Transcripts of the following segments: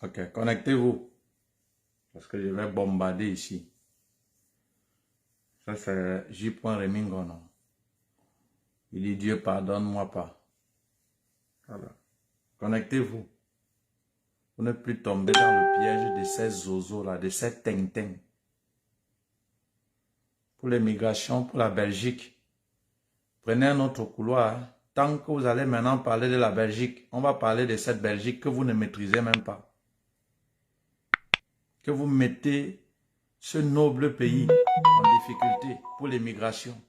Ok, connectez-vous. Parce que je vais bombarder ici. Ça, c'est J. Remingo, non? Il dit Dieu pardonne-moi pas. Voilà. Connectez-vous. Pour ne plus tomber dans le piège de ces zozos-là, de ces ting-ting. Pour l'immigration, pour la Belgique, prenez un autre couloir. Tant que vous allez maintenant parler de la Belgique, on va parler de cette Belgique que vous ne maîtrisez même pas. Que vous mettez ce noble pays en difficulté pour l'immigration.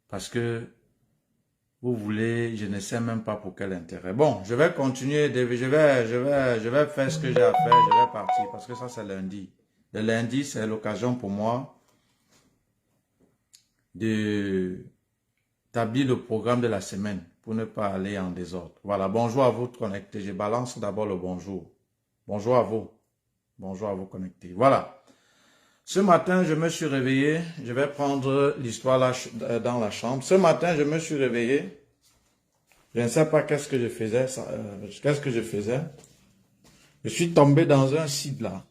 Parce que vous voulez, je ne sais même pas pour quel intérêt. Bon, je vais continuer, je vais faire ce que j'ai à faire, je vais partir parce que ça c'est lundi. Le lundi, c'est l'occasion pour moi d'établir le programme de la semaine pour ne pas aller en désordre. Voilà, bonjour à vous connectés. Je balance d'abord le bonjour. Bonjour à vous. Bonjour à vous connectés. Voilà. Ce matin, je me suis réveillé. Je vais prendre l'histoire dans la chambre. Ce matin, je me suis réveillé. Je ne sais pas qu'est-ce que je faisais. Qu'est-ce que je faisais? Je suis tombé dans un site là.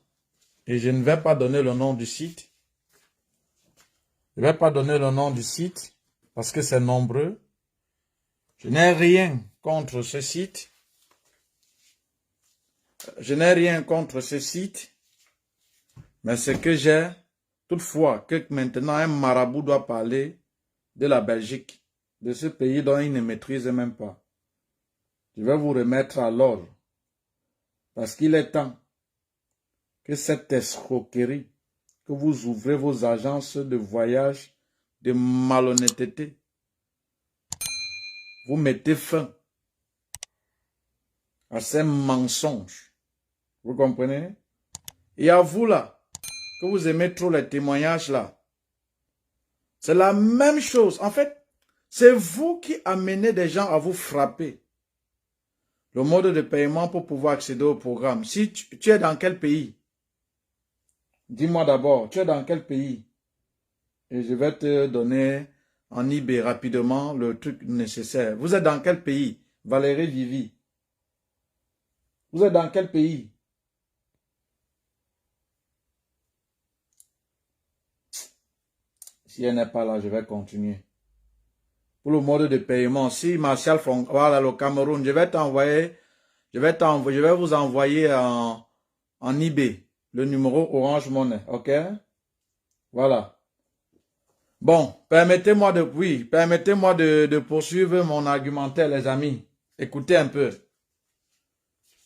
Et je ne vais pas donner le nom du site. Je ne vais pas donner le nom du site parce que c'est nombreux. Je n'ai rien contre ce site. Je n'ai rien contre ce site. Mais ce que j'ai, toutefois, que maintenant un marabout doit parler de la Belgique, de ce pays dont il ne maîtrise même pas. Je vais vous remettre à l'ordre. Parce qu'il est temps que cette escroquerie, que vous ouvrez vos agences de voyage de malhonnêteté, vous mettez fin à ces mensonges. Vous comprenez? Et à vous là, que vous aimez trop les témoignages là, c'est la même chose. En fait, c'est vous qui amenez des gens à vous frapper. Le mode de paiement pour pouvoir accéder au programme. Si tu es dans quel pays? Dis-moi d'abord, tu es dans quel pays? Et je vais te donner en eBay rapidement le truc nécessaire. Vous êtes dans quel pays? Valérie Vivi. Vous êtes dans quel pays? Si elle n'est pas là, je vais continuer. Pour le mode de paiement, si Martial Fong, voilà le Cameroun, je vais vous envoyer en eBay le numéro Orange Money, ok? Voilà. Bon, permettez-moi de poursuivre mon argumentaire, les amis. Écoutez un peu.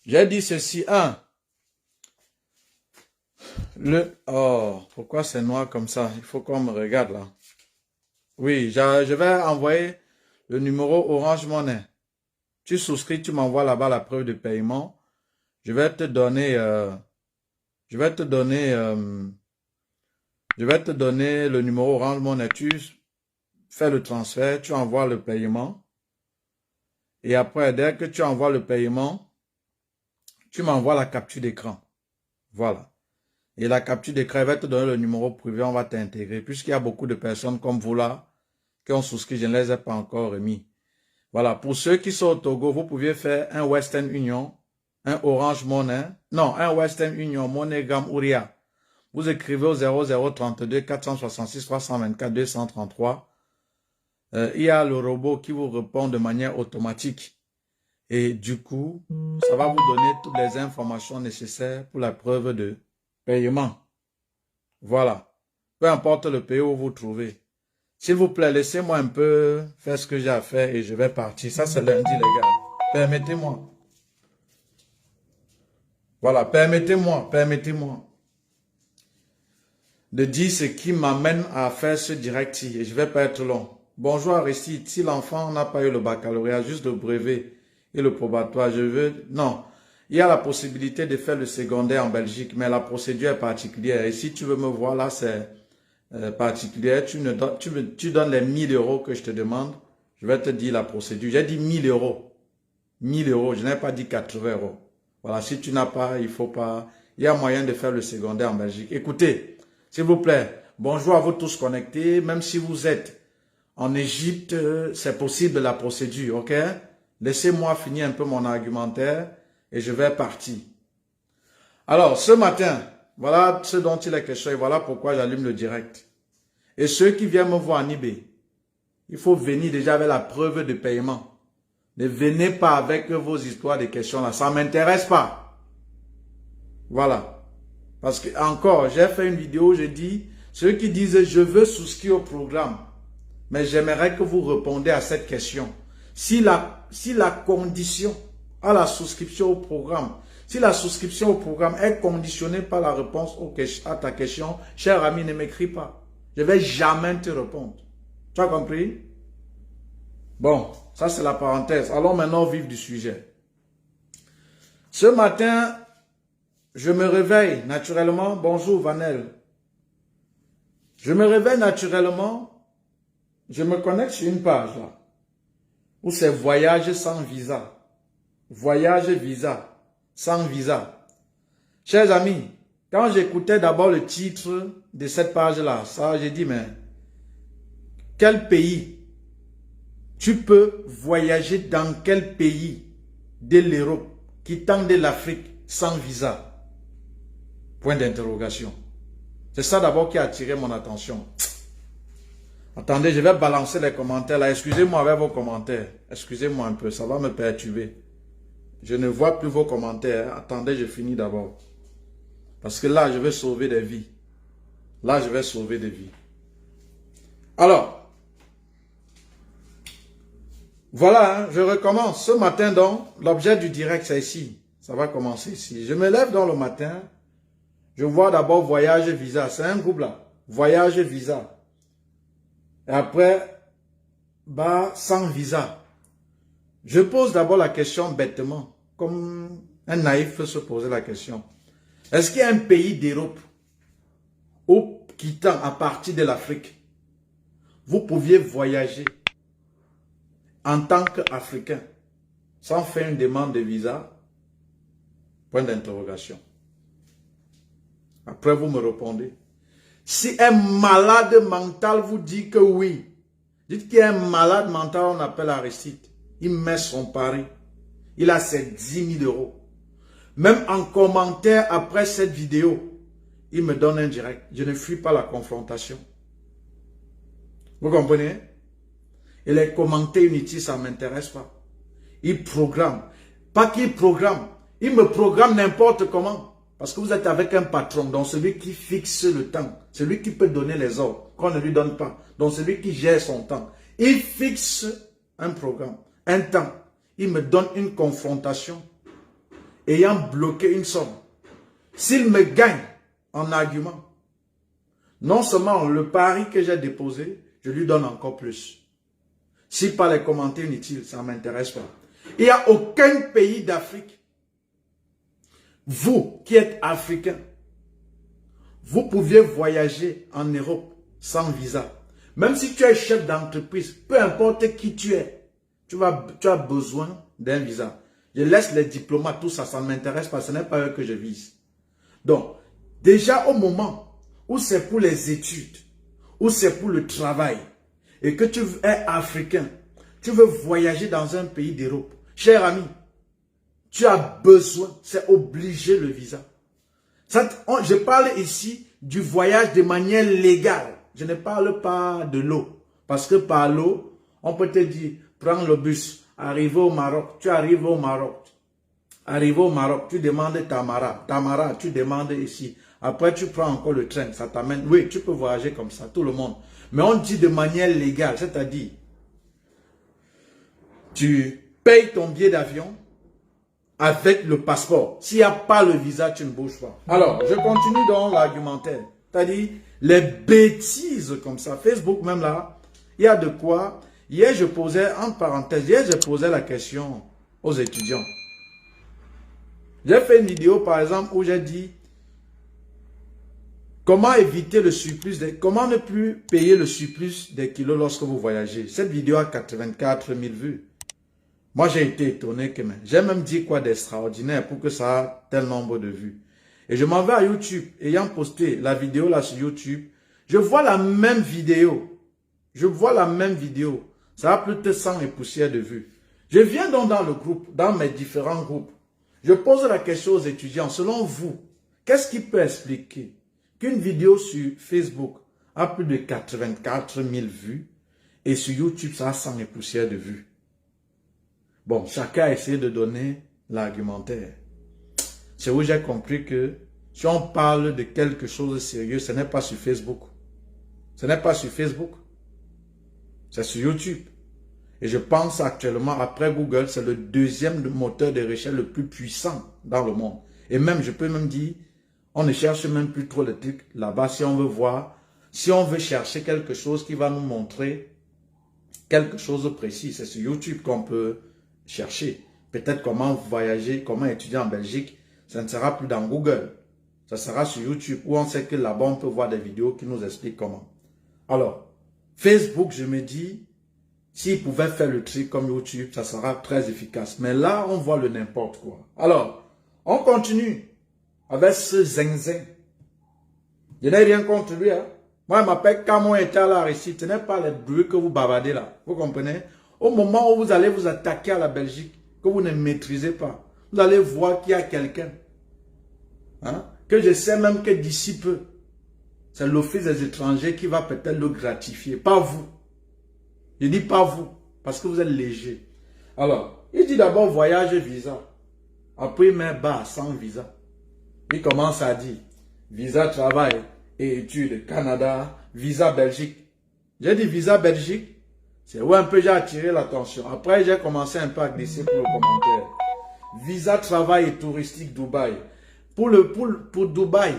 J'ai dit ceci, oh, pourquoi c'est noir comme ça? Il faut qu'on me regarde là. Oui, je vais envoyer le numéro Orange Money. Tu souscris, tu m'envoies là-bas la preuve de paiement. Je vais te donner le numéro Orange Money. Tu fais le transfert, tu envoies le paiement. Et après, dès que tu envoies le paiement, tu m'envoies la capture d'écran. Voilà. Et la capture d'écran va te donner le numéro privé, on va t'intégrer. Puisqu'il y a beaucoup de personnes comme vous là, qui ont souscrit, je ne les ai pas encore remis. Voilà. Pour ceux qui sont au Togo, vous pouviez faire un Western Union, un Orange Money, non, un Western Union, MoneyGram Ouria. Vous écrivez au 0032 466 324 233. Il y a le robot qui vous répond de manière automatique. Et du coup, ça va vous donner toutes les informations nécessaires pour la preuve de paiement. Voilà. Peu importe le pays où vous vous trouvez. S'il vous plaît, laissez-moi un peu faire ce que j'ai à faire et je vais partir. Ça, c'est lundi, les gars. Permettez-moi. Voilà, permettez-moi de dire ce qui m'amène à faire ce direct-ci et je ne vais pas être long. Bonjour Aristide, si l'enfant n'a pas eu le baccalauréat, juste le brevet et le probatoire, non, il y a la possibilité de faire le secondaire en Belgique, mais la procédure est particulière. Et si tu veux me voir là, c'est particulier. Tu donnes les 1000 € que je te demande, je vais te dire la procédure. J'ai dit 1000 €. 1000 €, je n'ai pas dit 80 €. Voilà, si tu n'as pas, il faut pas. Il y a moyen de faire le secondaire en Belgique. Écoutez, s'il vous plaît, bonjour à vous tous connectés. Même si vous êtes en Égypte, c'est possible la procédure, ok? Laissez-moi finir un peu mon argumentaire et je vais partir. Alors, ce matin, voilà ce dont il est question et voilà pourquoi j'allume le direct. Et ceux qui viennent me voir en eBay, il faut venir déjà avec la preuve de paiement. Ne venez pas avec vos histoires de questions là, ça ne m'intéresse pas. Voilà. Parce que encore, j'ai fait une vidéo où je dis, ceux qui disent je veux souscrire au programme, mais j'aimerais que vous répondez à cette question. Si la condition à la souscription au programme, si la souscription au programme est conditionnée par la réponse à ta question, cher ami, ne m'écris pas. Je ne vais jamais te répondre. Tu as compris? Bon, ça c'est la parenthèse. Allons maintenant au vif du sujet. Ce matin, je me réveille naturellement. Bonjour Vanel. Je me réveille naturellement. Je me connecte sur une page là. Où c'est voyage sans visa. Voyage visa. Sans visa. Chers amis, quand j'écoutais d'abord le titre de cette page-là, ça j'ai dit, mais quel pays? Tu peux voyager dans quel pays de l'Europe, quittant de l'Afrique sans visa? Point d'interrogation. C'est ça d'abord qui a attiré mon attention. Attendez, je vais balancer les commentaires là. Excusez-moi avec vos commentaires. Excusez-moi un peu, ça va me perturber. Je ne vois plus vos commentaires. Attendez, je finis d'abord. Parce que là, je vais sauver des vies. Là, je vais sauver des vies. Alors, voilà, hein, je recommence. Ce matin, donc, l'objet du direct, c'est ici. Ça va commencer ici. Je me lève dans le matin. Je vois d'abord voyage visa. C'est un groupe là. Voyage visa. Et après, bah, sans visa. Je pose d'abord la question bêtement, comme un naïf peut se poser la question. Est-ce qu'il y a un pays d'Europe où, quittant à partir de l'Afrique, vous pouviez voyager en tant qu'Africain sans faire une demande de visa? Point d'interrogation. Après, vous me répondez. Si un malade mental vous dit que oui, dites qu'il y a un malade mental, on appelle Aristide. Il met son pari. Il a ses 10 000 euros. Même en commentaire après cette vidéo, il me donne un direct. Je ne fuis pas la confrontation. Vous comprenez? Et les commentaires inutiles, ça ne m'intéresse pas. Il programme. Pas qu'il programme. Il me programme n'importe comment. Parce que vous êtes avec un patron, donc celui qui fixe le temps, celui qui peut donner les ordres, qu'on ne lui donne pas, donc celui qui gère son temps. Il fixe un programme, un temps. Il me donne une confrontation ayant bloqué une somme. S'il me gagne en argument, non seulement le pari que j'ai déposé, je lui donne encore plus. Si par les commentaires inutiles, ça ne m'intéresse pas. Il n'y a aucun pays d'Afrique. Vous qui êtes africain, vous pouviez voyager en Europe sans visa. Même si tu es chef d'entreprise, peu importe qui tu es, tu as besoin d'un visa. Je laisse les diplomates, tout ça, ça ne m'intéresse pas, ce n'est pas eux que je vise. Donc, déjà au moment où c'est pour les études, où c'est pour le travail, et que tu es africain, tu veux voyager dans un pays d'Europe, cher ami, tu as besoin, c'est obligé le visa. Je parle ici du voyage de manière légale. Je ne parle pas de l'eau. Parce que par l'eau, on peut te dire, prends le bus, arrive au Maroc. Tu arrives au Maroc. Arrive au Maroc, tu demandes Tamara. Tamara, tu demandes ici. Après, tu prends encore le train, ça t'amène. Oui, tu peux voyager comme ça, tout le monde. Mais on dit de manière légale, c'est-à-dire, tu payes ton billet d'avion avec le passeport. S'il n'y a pas le visa, tu ne bouges pas. Alors, je continue dans l'argumentaire. C'est-à-dire, les bêtises comme ça. Facebook même là, il y a de quoi. Hier, je posais, entre parenthèses, je posais la question aux étudiants. J'ai fait une vidéo, par exemple, où j'ai dit comment éviter le surplus, comment ne plus payer le surplus des kilos lorsque vous voyagez. Cette vidéo a 84 000 vues. Moi, j'ai été étonné que j'ai même dit quoi d'extraordinaire pour que ça ait tel nombre de vues. Et je m'en vais à YouTube, ayant posté la vidéo là sur YouTube. Je vois la même vidéo. Je vois la même vidéo. Ça a plus de 100 et poussières de vues. Je viens donc dans le groupe, dans mes différents groupes. Je pose la question aux étudiants, selon vous, qu'est-ce qui peut expliquer qu'une vidéo sur Facebook a plus de 84 000 vues et sur YouTube, ça a 100 et poussières de vues? Bon, chacun a essayé de donner l'argumentaire. C'est où j'ai compris que si on parle de quelque chose de sérieux, ce n'est pas sur Facebook. Ce n'est pas sur Facebook. C'est sur YouTube. Et je pense actuellement, après Google, c'est le deuxième moteur de recherche le plus puissant dans le monde. Et même, je peux même dire, on ne cherche même plus trop le truc là-bas si on veut voir, si on veut chercher quelque chose qui va nous montrer quelque chose de précis. C'est sur YouTube qu'on peut chercher. Peut-être comment voyager, comment étudier en Belgique, ça ne sera plus dans Google. Ça sera sur YouTube où on sait que là-bas on peut voir des vidéos qui nous expliquent comment. Alors, Facebook, je me dis, s'ils pouvaient faire le truc comme YouTube, ça sera très efficace. Mais là, on voit le n'importe quoi. Alors, on continue avec ce zinzin. Je n'ai rien contre lui. Hein. Moi, je m'appelle Camon et à la récite. Ce n'est pas les bruits que vous bavardez là. Vous comprenez? Au moment où vous allez vous attaquer à la Belgique, que vous ne maîtrisez pas, vous allez voir qu'il y a quelqu'un. Hein, que je sais même que d'ici peu, c'est l'Office des étrangers qui va peut-être le gratifier. Pas vous. Je dis pas vous, parce que vous êtes léger. Alors, il dit d'abord voyage et visa. Après, il met bas sans visa. Il commence à dire visa travail et études Canada, visa Belgique. J'ai dit visa Belgique, c'est où un peu j'ai attiré l'attention. Après, j'ai commencé un peu à glisser pour le commentaire. Visa travail et touristique Dubaï. Pour Dubaï,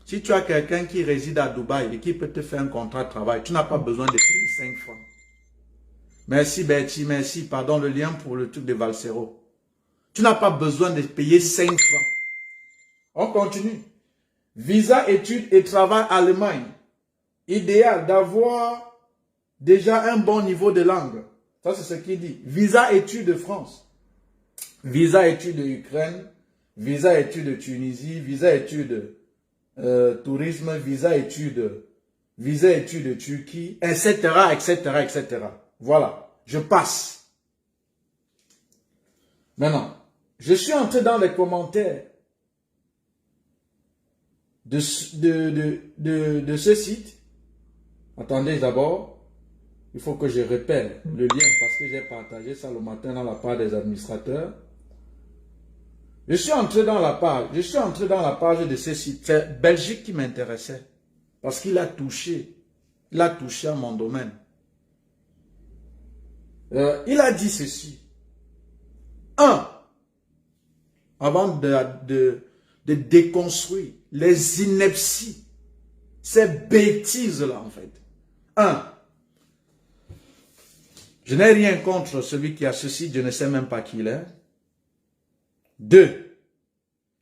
si tu as quelqu'un qui réside à Dubaï et qui peut te faire un contrat de travail, tu n'as pas besoin de payer 5 francs. Merci Bertie, merci. Pardon, le lien pour le truc de Valsero. Tu n'as pas besoin de payer 5 francs. On continue. Visa, études et travail Allemagne. Idéal d'avoir déjà un bon niveau de langue. Ça, c'est ce qu'il dit. Visa, études de France. Visa, études de Ukraine. Visa, études de Tunisie. Visa, études tourisme. Visa, études de Turquie. Etc., etc., etc. Voilà. Je passe. Maintenant, je suis entré dans les commentaires de ce site. Attendez d'abord, il faut que je répète le lien parce que j'ai partagé ça le matin dans la part des administrateurs. Je suis entré dans la page de ce site. C'est Belgique qui m'intéressait parce qu'il a touché à mon domaine. Il a dit ceci. Avant de déconstruire les inepties, ces bêtises-là en fait. Je n'ai rien contre celui qui a ceci, je ne sais même pas qui il est. 2,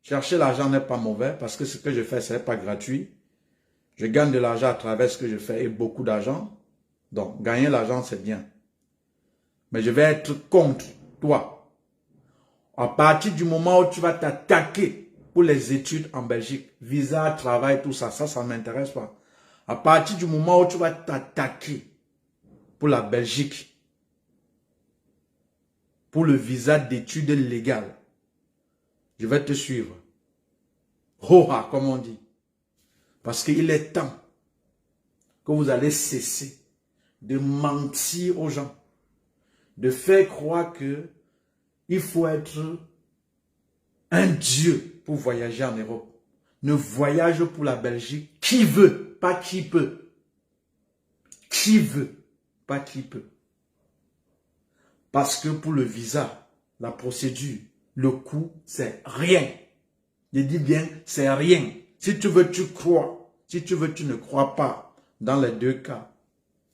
chercher l'argent n'est pas mauvais parce que ce que je fais, ce n'est pas gratuit. Je gagne de l'argent à travers ce que je fais et beaucoup d'argent. Donc, gagner l'argent, c'est bien. Mais je vais être contre toi. À partir du moment où tu vas t'attaquer pour les études en Belgique, visa, travail, tout ça, ça ne m'intéresse pas. À partir du moment où tu vas t'attaquer pour la Belgique, pour le visa d'études légales, je vais te suivre. Hoha, comme on dit. Parce qu'il est temps que vous allez cesser de mentir aux gens, de faire croire que il faut être un dieu pour voyager en Europe. Ne voyage pour la Belgique qui veut, pas qui peut. Qui veut, pas qui peut. Parce que pour le visa, la procédure, le coût, c'est rien. Je dis bien, c'est rien. Si tu veux, tu crois. Si tu veux, tu ne crois pas. Dans les deux cas,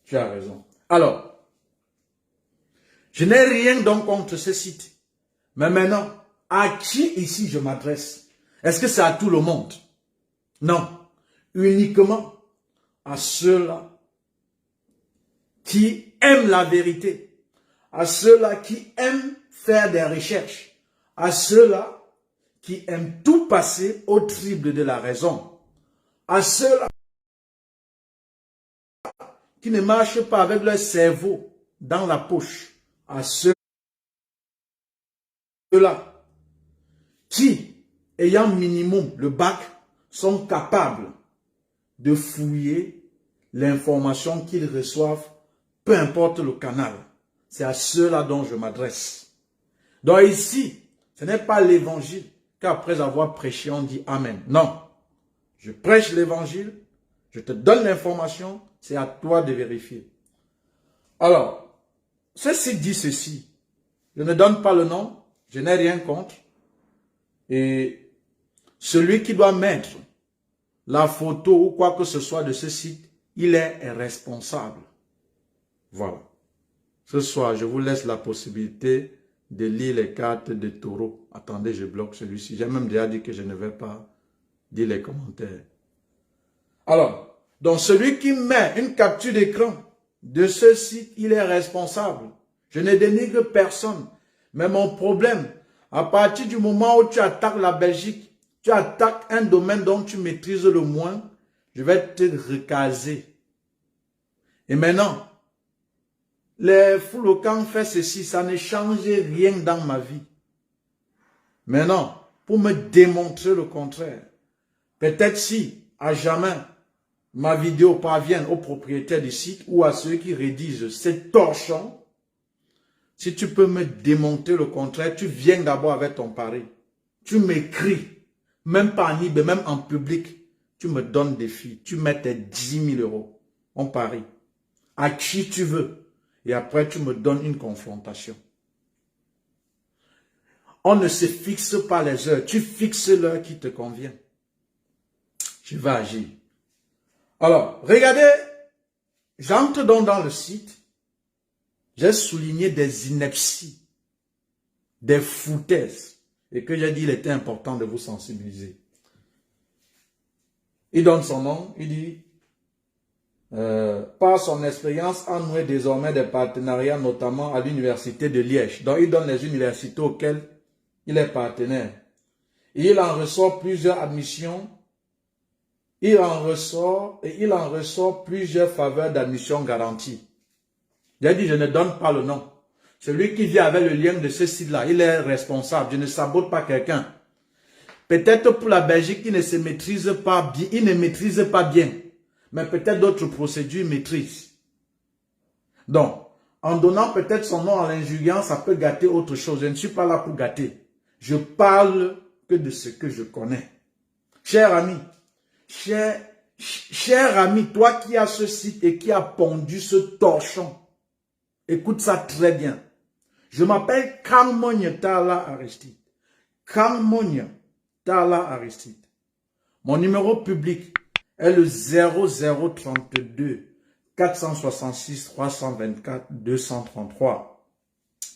tu as raison. Alors, je n'ai rien donc contre ce site. Mais maintenant, à qui ici je m'adresse? Est-ce que c'est à tout le monde? Non. Uniquement à ceux-là qui aiment la vérité. À ceux-là qui aiment faire des recherches. À ceux-là qui aiment tout passer au triple de la raison. À ceux-là qui ne marchent pas avec leur cerveau dans la poche. À ceux-là qui, ayant minimum le bac, sont capables de fouiller l'information qu'ils reçoivent, peu importe le canal. C'est à ceux-là dont je m'adresse. Donc ici, ce n'est pas l'évangile qu'après avoir prêché, on dit Amen. Non. Je prêche l'évangile, je te donne l'information, c'est à toi de vérifier. Alors, ceci dit ceci. Je ne donne pas le nom, je n'ai rien contre. Et celui qui doit mettre la photo ou quoi que ce soit de ce site, il est responsable. Voilà. Ce soir, je vous laisse la possibilité de lire les cartes de taureau. Attendez, je bloque celui-ci. J'ai même déjà dit que je ne vais pas dire les commentaires. Alors, donc celui qui met une capture d'écran de ce site, il est responsable. Je ne dénigre personne. Mais mon problème, à partir du moment où tu attaques la Belgique, tu attaques un domaine dont tu maîtrises le moins, je vais te recaser. Et maintenant, les Foulokans fait ceci, ça ne change rien dans ma vie. Maintenant, pour me démontrer le contraire, peut-être si, à jamais, ma vidéo parvient au propriétaire du site ou à ceux qui rédigent ces torchons, si tu peux me démontrer le contraire, tu viens d'abord avec ton pari. Tu m'écris, même pas en eBay, même en public, tu me donnes des filles, tu mets tes 10 000 euros, on parie, à qui tu veux. Et après, tu me donnes une confrontation. On ne se fixe pas les heures. Tu fixes l'heure qui te convient. Je vais agir. Alors, regardez. J'entre donc dans le site. J'ai souligné des inepties. Des foutaises. Et que j'ai dit, il était important de vous sensibiliser. Il donne son nom. Il dit... par son expérience, a noué désormais des partenariats, notamment à l'université de Liège. Donc, il donne les universités auxquelles il est partenaire. Et il en ressort plusieurs admissions. Il en ressort plusieurs faveurs d'admission garanties. J'ai dit, je ne donne pas le nom. Celui qui vient avec le lien de ce site-là, il est responsable. Je ne sabote pas quelqu'un. Peut-être pour la Belgique, il ne se maîtrise pas bien. Il ne maîtrise pas bien. Mais peut-être d'autres procédures maîtrisent. Donc, en donnant peut-être son nom à l'injuriant, ça peut gâter autre chose. Je ne suis pas là pour gâter. Je parle que de ce que je connais. Cher ami, cher ami, toi qui as ce site et qui as pondu ce torchon, écoute ça très bien. Je m'appelle Kammogne Tala Aristide. Kammogne Tala Aristide. Mon numéro public est le 0032 466 324 233.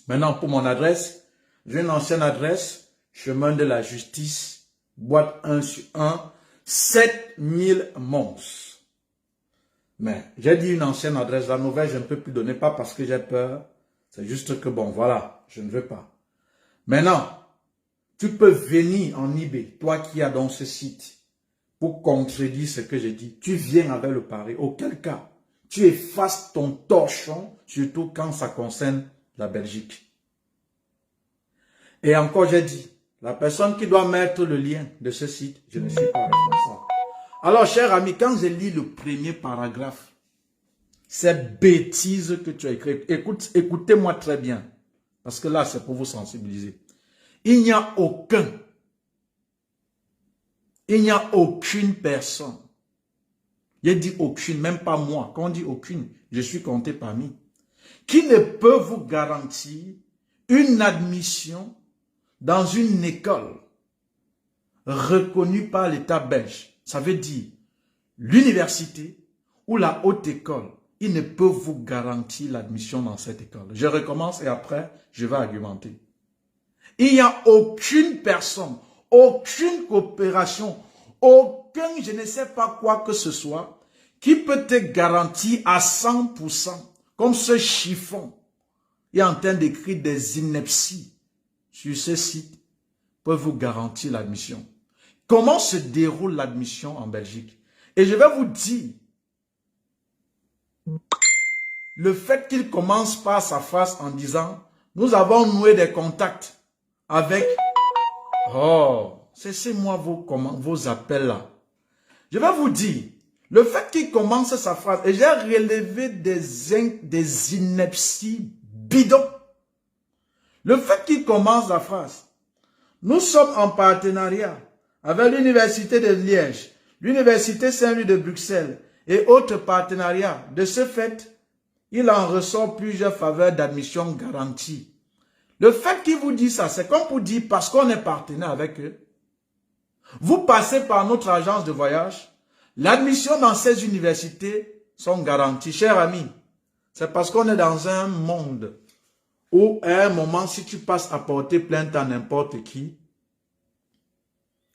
Maintenant, pour mon adresse, j'ai une ancienne adresse, chemin de la justice, boîte 1 sur 1, 7000 Mons. Mais j'ai dit une ancienne adresse, la nouvelle, je ne peux plus donner, pas parce que j'ai peur, c'est juste que bon, voilà, je ne veux pas. Maintenant, tu peux venir en eBay, toi qui as dans ce site, pour contredire ce que j'ai dit. Tu viens avec le pari, auquel cas, tu effaces ton torchon, surtout quand ça concerne la Belgique. Et encore, j'ai dit, la personne qui doit mettre le lien de ce site, je ne suis pas responsable. Alors, cher ami, quand je lis le premier paragraphe, cette bêtise que tu as écrite, écoutez-moi très bien, parce que là, c'est pour vous sensibiliser. Il n'y a aucune personne, j'ai dit aucune, même pas moi, quand on dit aucune, je suis compté parmi, qui ne peut vous garantir une admission dans une école reconnue par l'État belge. Ça veut dire l'université ou la haute école. Il ne peut vous garantir l'admission dans cette école. Je recommence et après, je vais argumenter. Il n'y a aucune personne, aucune coopération, aucun je ne sais pas quoi que ce soit qui peut te garantir à 100%, comme ce chiffon est en train d'écrire des inepties sur ce site, peut vous garantir l'admission. Comment se déroule l'admission en Belgique? Et je vais vous dire, le fait qu'il commence par sa phrase en disant, nous avons noué des contacts avec Oh, cessez-moi vos appels là. Je vais vous dire, le fait qu'il commence sa phrase, et j'ai relevé des inepties bidons. Le fait qu'il commence la phrase, nous sommes en partenariat avec l'Université de Liège, l'Université Saint-Louis de Bruxelles et autres partenariats. De ce fait, il en ressort plusieurs faveurs d'admission garanties. Le fait qu'il vous dit ça, c'est comme pour dire parce qu'on est partenaire avec eux. Vous passez par notre agence de voyage. L'admission dans ces universités sont garanties. Chers amis, c'est parce qu'on est dans un monde où à un moment, si tu passes à porter plainte à n'importe qui,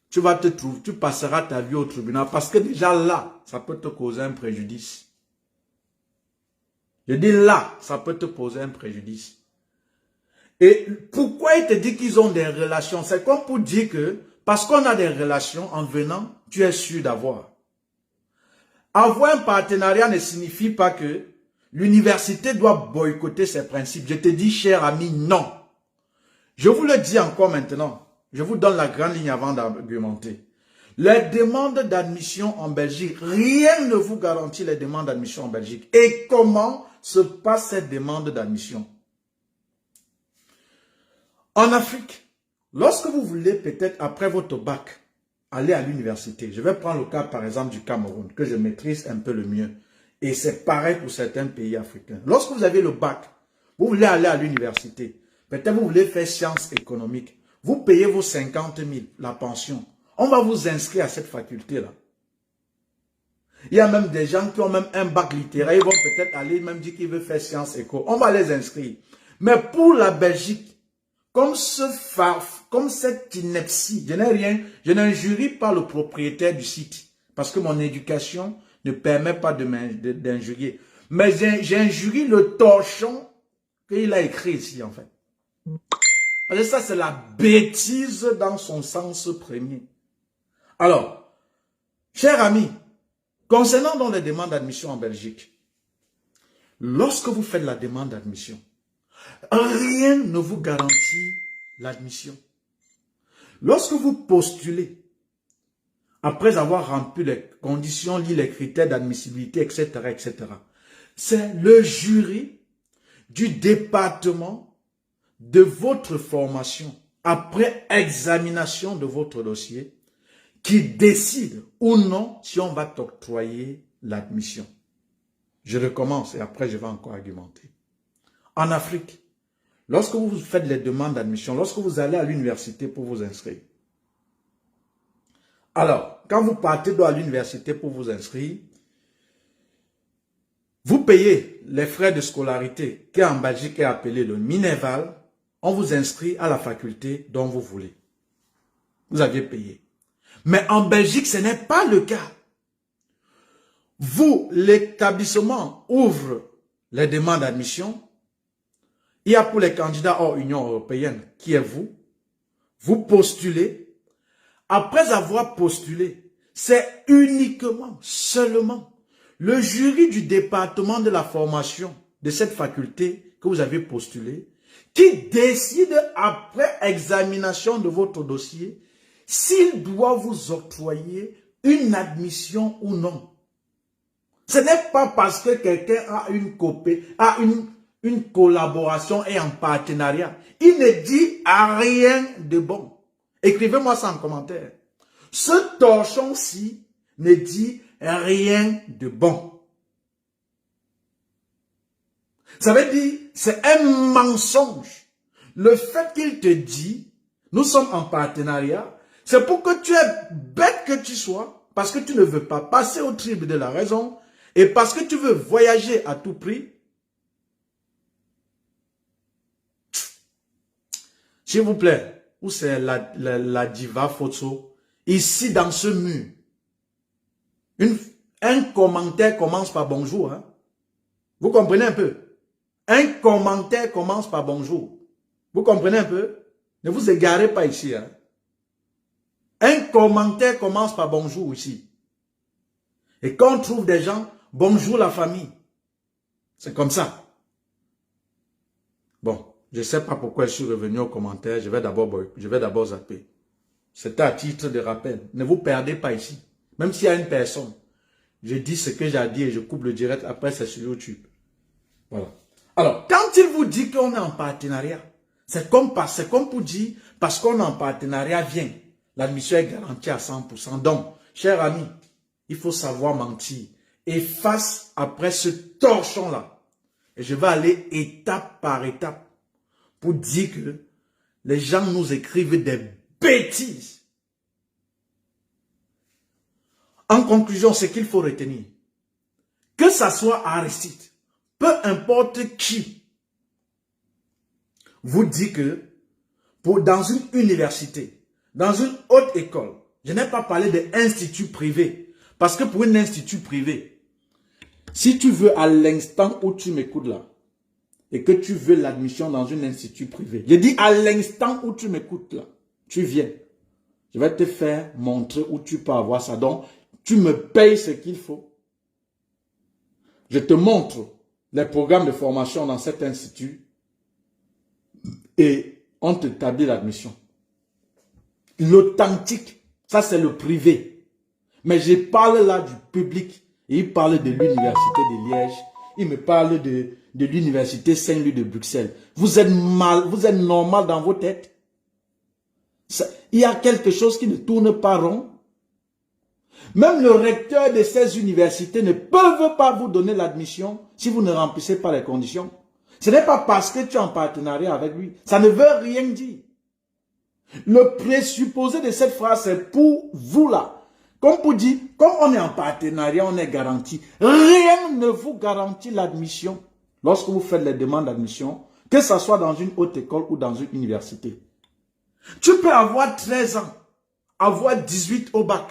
tu vas te trouver, tu passeras ta vie au tribunal parce que déjà là, ça peut te causer un préjudice. Je dis là, ça peut te poser un préjudice. Et pourquoi il te dit qu'ils ont des relations? C'est comme pour dire que, parce qu'on a des relations, en venant, tu es sûr d'avoir. Avoir un partenariat ne signifie pas que l'université doit boycotter ses principes. Je te dis, cher ami, non. Je vous le dis encore maintenant. Je vous donne la grande ligne avant d'argumenter. Les demandes d'admission en Belgique, rien ne vous garantit les demandes d'admission en Belgique. Et comment se passe cette demande d'admission? En Afrique, lorsque vous voulez peut-être après votre bac aller à l'université, je vais prendre le cas par exemple du Cameroun, que je maîtrise un peu le mieux. Et c'est pareil pour certains pays africains. Lorsque vous avez le bac, vous voulez aller à l'université, peut-être vous voulez faire sciences économiques, vous payez vos 50 000, la pension. On va vous inscrire à cette faculté-là. Il y a même des gens qui ont même un bac littéraire, ils vont peut-être aller même dire qu'ils veulent faire sciences éco. On va les inscrire. Mais pour la Belgique, comme cette ineptie, je n'injurie pas le propriétaire du site, parce que mon éducation ne permet pas d'injurier. Mais j'injurie le torchon qu'il a écrit ici, en fait. Parce que ça, c'est la bêtise dans son sens premier. Alors, chers amis, concernant donc les demandes d'admission en Belgique, lorsque vous faites la demande d'admission, rien ne vous garantit l'admission. Lorsque vous postulez, après avoir rempli les conditions, lu les critères d'admissibilité, etc., etc., c'est le jury du département de votre formation, après examination de votre dossier, qui décide ou non si on va t'octroyer l'admission. Je recommence et après je vais encore argumenter. En Afrique, lorsque vous faites les demandes d'admission, lorsque vous allez à l'université pour vous inscrire, alors, quand vous partez à l'université pour vous inscrire, vous payez les frais de scolarité qui en Belgique est appelé le Minerval, on vous inscrit à la faculté dont vous voulez. Vous aviez payé. Mais en Belgique, ce n'est pas le cas. Vous, l'établissement ouvre les demandes d'admission. Il y a pour les candidats hors Union européenne, qui est vous. Vous postulez. Après avoir postulé, c'est uniquement, seulement, le jury du département de la formation de cette faculté que vous avez postulé, qui décide après examination de votre dossier s'il doit vous octroyer une admission ou non. Ce n'est pas parce que quelqu'un a une collaboration et un partenariat. Il ne dit à rien de bon. Écrivez-moi ça en commentaire. Ce torchon-ci ne dit rien de bon. Ça veut dire, c'est un mensonge. Le fait qu'il te dit, nous sommes en partenariat, c'est pour que tu es bête que tu sois, parce que tu ne veux pas passer au triple de la raison, et parce que tu veux voyager à tout prix. S'il vous plaît, où c'est la diva photo? Ici, dans ce mur. Un commentaire commence par bonjour. Hein? Vous comprenez un peu? Un commentaire commence par bonjour. Vous comprenez un peu? Ne vous égarez pas ici. Hein? Un commentaire commence par bonjour ici. Et quand on trouve des gens, bonjour la famille. C'est comme ça. Bon, je ne sais pas pourquoi je suis revenu aux commentaires. Je vais d'abord zapper. C'est à titre de rappel. Ne vous perdez pas ici. Même s'il y a une personne, je dis ce que j'ai à dire et je coupe le direct. Après, c'est sur YouTube. Voilà. Alors, quand il vous dit qu'on est en partenariat, c'est comme pour dire, parce qu'on est en partenariat, viens. L'admission est garantie à 100%. Donc, cher ami, il faut savoir mentir. Et face après ce torchon-là, et je vais aller étape par étape pour dire que les gens nous écrivent des bêtises. En conclusion, ce qu'il faut retenir, que ça soit Aristide, peu importe qui vous dit que dans une université, dans une haute école, je n'ai pas parlé d'institut privé, parce que pour un institut privé, si tu veux à l'instant où tu m'écoutes là, et que tu veux l'admission dans un institut privé, je dis à l'instant où tu m'écoutes là, tu viens, je vais te faire montrer où tu peux avoir ça. Donc, tu me payes ce qu'il faut. Je te montre les programmes de formation dans cet institut et on t'établit l'admission. L'authentique, ça c'est le privé. Mais je parle là du public. Et il parle de l'université de Liège. Il me parle de l'université Saint-Louis de Bruxelles. Vous êtes normal dans vos têtes. Il y a quelque chose qui ne tourne pas rond. Même le recteur de ces universités ne peut pas vous donner l'admission si vous ne remplissez pas les conditions. Ce n'est pas parce que tu es en partenariat avec lui. Ça ne veut rien dire. Le présupposé de cette phrase, c'est pour vous là. Comme pour dire, comme on est en partenariat, on est garanti. Rien ne vous garantit l'admission lorsque vous faites les demandes d'admission, que ce soit dans une haute école ou dans une université. Tu peux avoir 13 ans, avoir 18 au bac,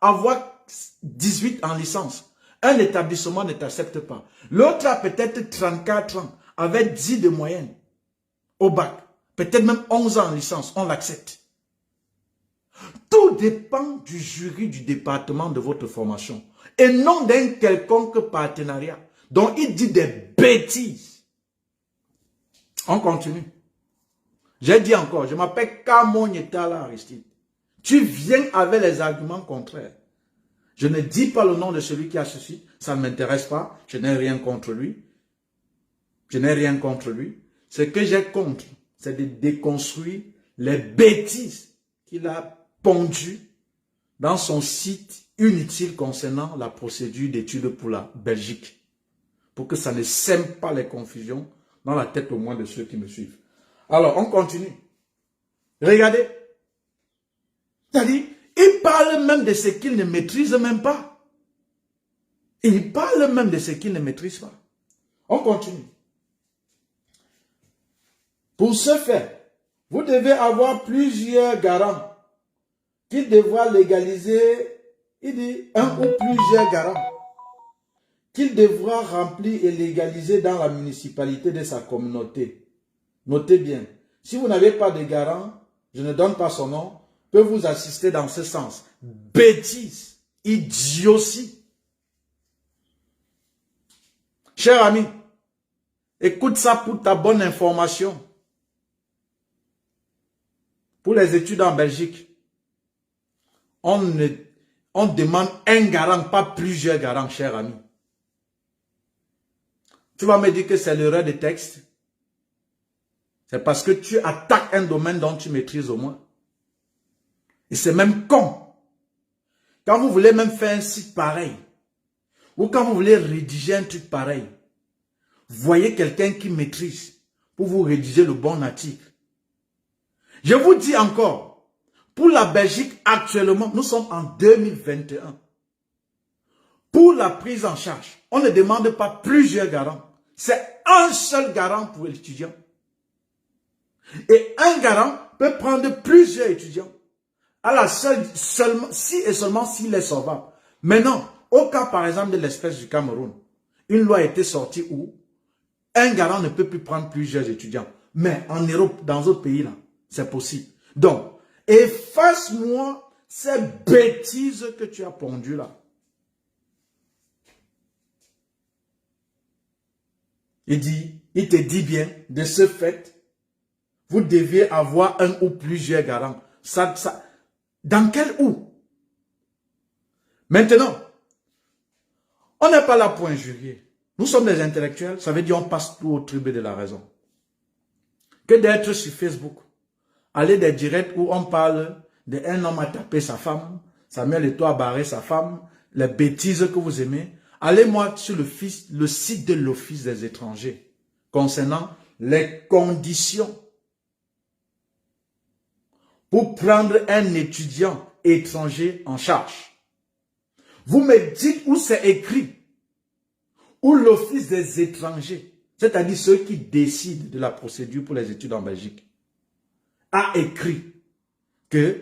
avoir 18 en licence. Un établissement ne t'accepte pas. L'autre a peut-être 34 ans, avec 10 de moyenne au bac. Peut-être même 11 ans en licence, on l'accepte. Tout dépend du jury du département de votre formation. Et non d'un quelconque partenariat. Donc il dit des bêtises. On continue. J'ai dit encore, je m'appelle Kamon Yetala Aristide. Tu viens avec les arguments contraires. Je ne dis pas le nom de celui qui a ceci. Ça ne m'intéresse pas. Je n'ai rien contre lui. Je n'ai rien contre lui. Ce que j'ai contre, c'est de déconstruire les bêtises qu'il a pondues dans son site inutile concernant la procédure d'études pour la Belgique. Pour que ça ne sème pas les confusions dans la tête au moins de ceux qui me suivent. Alors, on continue. Regardez. C'est-à-dire, il parle même de ce qu'il ne maîtrise même pas. Il parle même de ce qu'il ne maîtrise pas. On continue. Pour ce faire, vous devez avoir plusieurs garants qui devra légaliser, il dit un ou plusieurs garants qu'il devra remplir et légaliser dans la municipalité de sa communauté. Notez bien, si vous n'avez pas de garant, je ne donne pas son nom, peut vous assister dans ce sens. Bêtise, idiotie. Cher ami, écoute ça pour ta bonne information. Pour les études en Belgique, on demande un garant, pas plusieurs garants, cher ami. Tu vas me dire que c'est l'erreur de texte. C'est parce que tu attaques un domaine dont tu maîtrises au moins. Et c'est même con. Quand vous voulez même faire un site pareil, ou quand vous voulez rédiger un truc pareil, voyez quelqu'un qui maîtrise pour vous rédiger le bon article. Je vous dis encore, pour la Belgique actuellement, nous sommes en 2021. Pour la prise en charge, on ne demande pas plusieurs garants. C'est un seul garant pour l'étudiant. Et un garant peut prendre plusieurs étudiants. À la seulement s'il est solvable. Maintenant, au cas par exemple de l'espèce du Cameroun, une loi a été sortie où un garant ne peut plus prendre plusieurs étudiants. Mais en Europe, dans d'autres pays là, c'est possible. Donc, efface-moi ces bêtises que tu as pondues là. Il te dit bien, de ce fait, vous devez avoir un ou plusieurs garants. Dans quel où? Maintenant, on n'est pas là pour injurier. Nous sommes des intellectuels, ça veut dire on passe tout au tribut de la raison. Que d'être sur Facebook, aller des directs où on parle d'un homme a tapé sa femme, Samuel Eto'o a barré sa femme, les bêtises que vous aimez. Allez-moi sur le site de l'Office des étrangers concernant les conditions pour prendre un étudiant étranger en charge. Vous me dites où c'est écrit, où l'Office des étrangers, c'est-à-dire ceux qui décident de la procédure pour les études en Belgique, a écrit que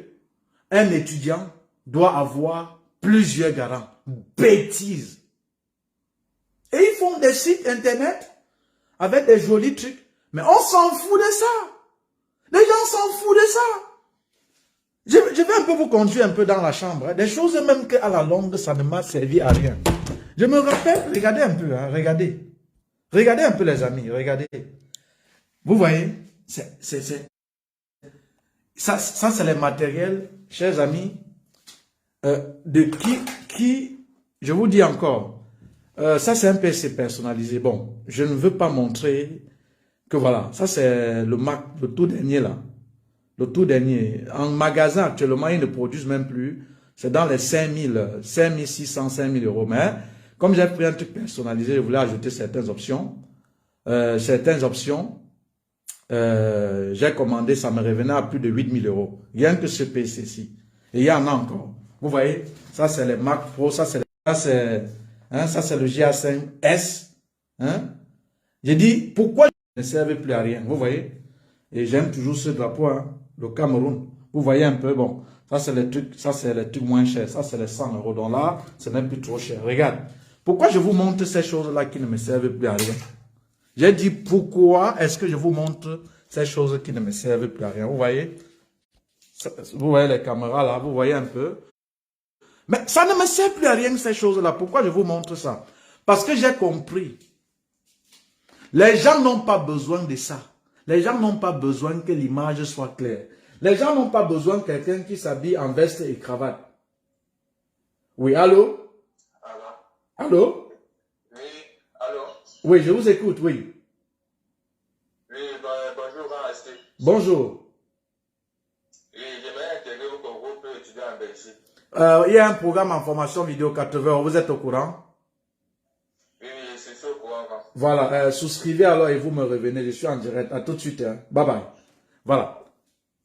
un étudiant doit avoir plusieurs garants. Bêtises. Et ils font des sites internet avec des jolis trucs. Mais on s'en fout de ça. Les gens s'en foutent de ça. Je vais un peu vous conduire un peu dans la chambre. Hein. Des choses même qu'à la longue, ça ne m'a servi à rien. Je me rappelle, regardez un peu, hein, regardez. Regardez un peu les amis, regardez. Vous voyez, ça c'est les matériels, chers amis, de qui, je vous dis encore, ça c'est un PC personnalisé. Bon, je ne veux pas montrer que voilà, ça c'est le Mac, le tout dernier là. Le tout dernier. En magasin actuellement, ils ne produisent même plus. C'est dans les 5600, 5000 euros. Mais comme j'ai pris un truc personnalisé, je voulais ajouter certaines options. J'ai commandé, ça me revenait à plus de 8000 euros. Rien que ce PC-ci. Et il y en a encore. Vous voyez, ça c'est le Mac Pro, ça c'est le GA5S. Hein? J'ai dit, pourquoi je ne servais plus à rien? Vous voyez? Et j'aime toujours ce drapeau, hein, le Cameroun. Vous voyez un peu, bon, ça c'est les trucs moins chers. Ça c'est les 100 euros. Donc là, ce n'est plus trop cher. Regarde. Pourquoi je vous montre ces choses-là qui ne me servent plus à rien? J'ai dit, pourquoi est-ce que je vous montre ces choses qui ne me servent plus à rien? Vous voyez? Vous voyez les caméras là, vous voyez un peu? Mais ça ne me sert plus à rien ces choses-là. Pourquoi je vous montre ça? Parce que j'ai compris. Les gens n'ont pas besoin de ça. Les gens n'ont pas besoin que l'image soit claire. Les gens n'ont pas besoin de quelqu'un qui s'habille en veste et cravate. Oui, allô? Allô? Oui, allô? Oui, je vous écoute, oui. Oui, bonjour, grand Resté. Bonjour. Oui, j'aimerais intégrer au groupe étudiant en Belgique. Il y a un programme en formation vidéo 80, vous êtes au courant? Oui, c'est ça au courant. Voilà, souscrivez alors et vous me revenez, je suis en direct. À tout de suite, hein. Bye bye. Voilà.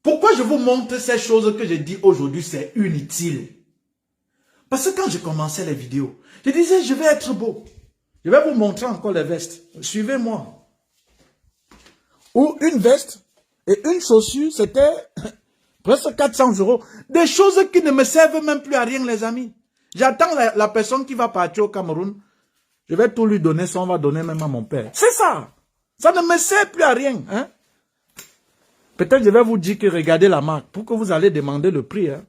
Pourquoi je vous montre ces choses que je dis aujourd'hui, c'est inutile? Parce que quand je commençais les vidéos, je disais, je vais être beau. Je vais vous montrer encore les vestes. Suivez-moi. Ou une veste et une chaussure, c'était presque 400 euros. Des choses qui ne me servent même plus à rien, les amis. J'attends la personne qui va partir au Cameroun. Je vais tout lui donner, ça on va donner même à mon père. C'est ça. Ça ne me sert plus à rien. Hein? Peut-être je vais vous dire que regardez la marque pour que vous allez demander le prix. Hein?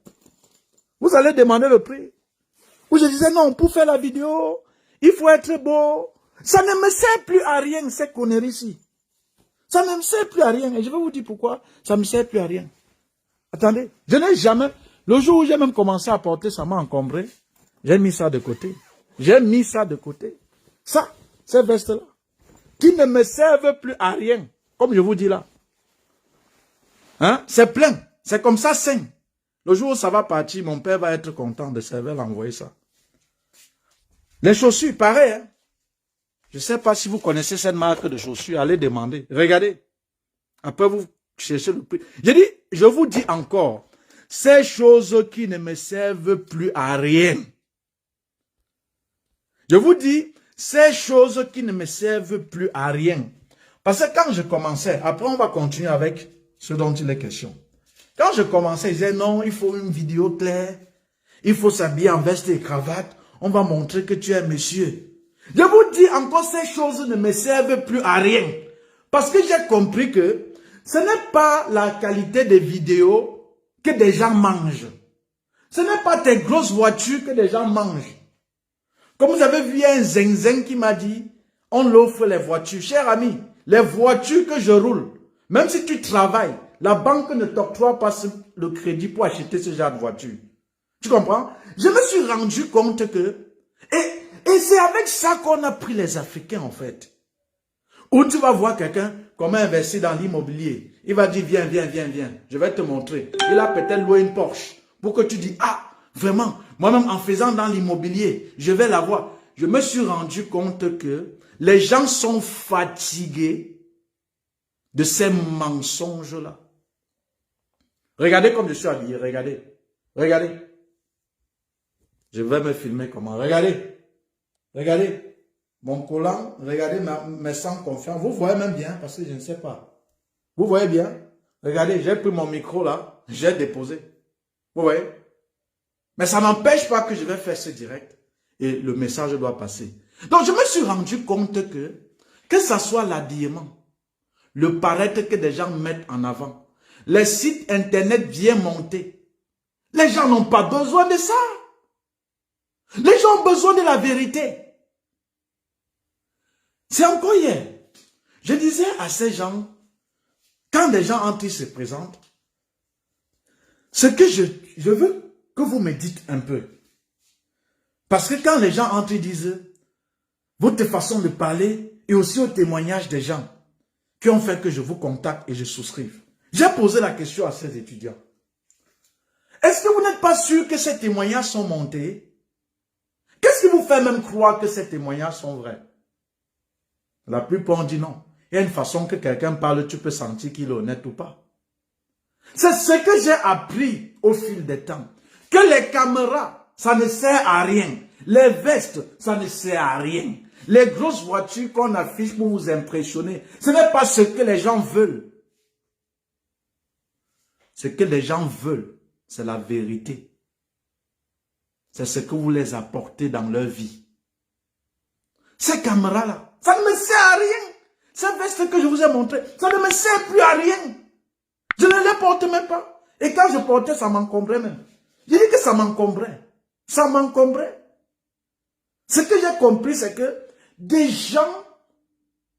Vous allez demander le prix. Où je disais non, pour faire la vidéo, il faut être beau. Ça ne me sert plus à rien, ces conneries-ci. Ça ne me sert plus à rien. Et je vais vous dire pourquoi ça ne me sert plus à rien. Attendez, je n'ai jamais... Le jour où j'ai même commencé à porter, ça m'a encombré. J'ai mis ça de côté. J'ai mis ça de côté. Ça, ces vestes-là, qui ne me servent plus à rien. Comme je vous dis là. Hein? C'est plein. C'est comme ça, sain. Le jour où ça va partir, mon père va être content de servir l'envoyer ça. Les chaussures, pareil. Hein? Je ne sais pas si vous connaissez cette marque de chaussures. Allez demander. Regardez. Après, vous cherchez le prix. Je vous dis encore. Ces choses qui ne me servent plus à rien. Je vous dis, ces choses qui ne me servent plus à rien. Parce que quand je commençais, après on va continuer avec ce dont il est question. Quand je commençais, je disais non, il faut une vidéo claire. Il faut s'habiller en veste et cravate. On va montrer que tu es monsieur. Je vous dis encore, ces choses ne me servent plus à rien. Parce que j'ai compris que ce n'est pas la qualité des vidéos que des gens mangent. Ce n'est pas tes grosses voitures que des gens mangent. Comme vous avez vu, il y a un zinzin qui m'a dit, on l'offre les voitures. Cher ami, les voitures que je roule, même si tu travailles, La banque ne t'octroie pas le crédit pour acheter ce genre de voiture. Tu comprends? Je me suis rendu compte que... Et c'est avec ça qu'on a pris les Africains, en fait. Où tu vas voir quelqu'un comment investir dans l'immobilier. Il va dire, viens, viens, viens, viens. Je vais te montrer. Il a peut-être loué une Porsche. Pour que tu dis, ah, vraiment, moi-même en faisant dans l'immobilier, je vais l'avoir. Je me suis rendu compte que les gens sont fatigués de ces mensonges-là. Regardez comme je suis habillé, regardez. Regardez. Je vais me filmer comment. Regardez. Regardez. Mon collant, regardez mes sangs confiants. Vous voyez même bien, parce que je ne sais pas. Vous voyez bien? Regardez, j'ai pris mon micro là, j'ai déposé. Vous voyez? Mais ça n'empêche pas que je vais faire ce direct. Et le message doit passer. Donc je me suis rendu compte que ça soit l'habillement, le paraître que des gens mettent en avant, les sites internet bien montés, les gens n'ont pas besoin de ça. Les gens ont besoin de la vérité. C'est encore hier. Je disais à ces gens, quand des gens entrent, ils se présentent, ce que je veux que vous me dites un peu. Parce que quand les gens entrent, ils disent, votre façon de parler et aussi au témoignage des gens qui ont fait que je vous contacte et je souscrive. J'ai posé la question à ces étudiants. Est-ce que vous n'êtes pas sûr que ces témoignages sont montés? Qu'est-ce qui vous fait même croire que ces témoignages sont vrais? La plupart ont dit non. Il y a une façon que quelqu'un parle, tu peux sentir qu'il est honnête ou pas. C'est ce que j'ai appris au fil des temps. Que les caméras, ça ne sert à rien. Les vestes, ça ne sert à rien. Les grosses voitures qu'on affiche pour vous impressionner, ce n'est pas ce que les gens veulent. Ce que les gens veulent, c'est la vérité. C'est ce que vous les apportez dans leur vie. Ces caméras-là, ça ne me sert à rien. Ces vestes que je vous ai montrées, ça ne me sert plus à rien. Je ne les porte même pas. Et quand je portais, ça m'encombrait même. J'ai dit que ça m'encombrait. Ça m'encombrait. Ce que j'ai compris, c'est que des gens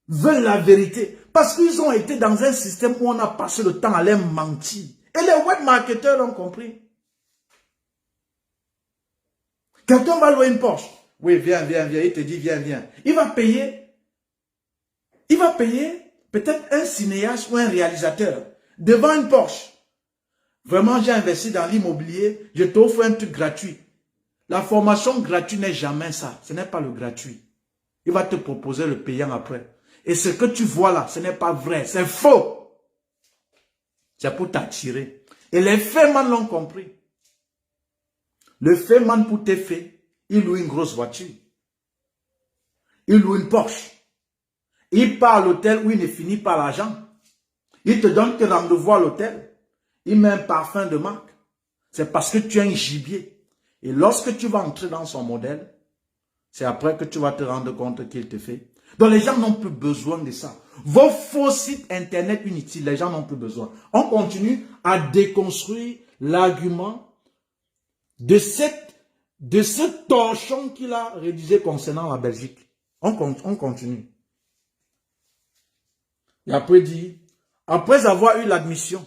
veulent la vérité. Parce qu'ils ont été dans un système où on a passé le temps à les mentir. Et les webmarketeurs l'ont compris. Quelqu'un va louer une Porsche. Oui, viens, viens, viens. Il te dit, viens, viens. Il va payer peut-être un cinéaste ou un réalisateur devant une Porsche. Vraiment, j'ai investi dans l'immobilier. Je t'offre un truc gratuit. La formation gratuite n'est jamais ça. Ce n'est pas le gratuit. Il va te proposer le payant après. Et ce que tu vois là, ce n'est pas vrai. C'est faux. C'est pour t'attirer. Et les Fayman l'ont compris. Le Fayman pour tes faits, il loue une grosse voiture. Il loue une Porsche. Il part à l'hôtel où il ne finit pas l'argent. Il te donne tes rendez-vous à l'hôtel. Il met un parfum de marque. C'est parce que tu es un gibier. Et lorsque tu vas entrer dans son modèle, c'est après que tu vas te rendre compte qu'il te fait. Donc les gens n'ont plus besoin de ça. Vos faux sites internet inutiles, les gens n'ont plus besoin. On continue à déconstruire l'argument de ce torchon qu'il a rédigé concernant la Belgique. On continue. Et après dit, après avoir eu l'admission,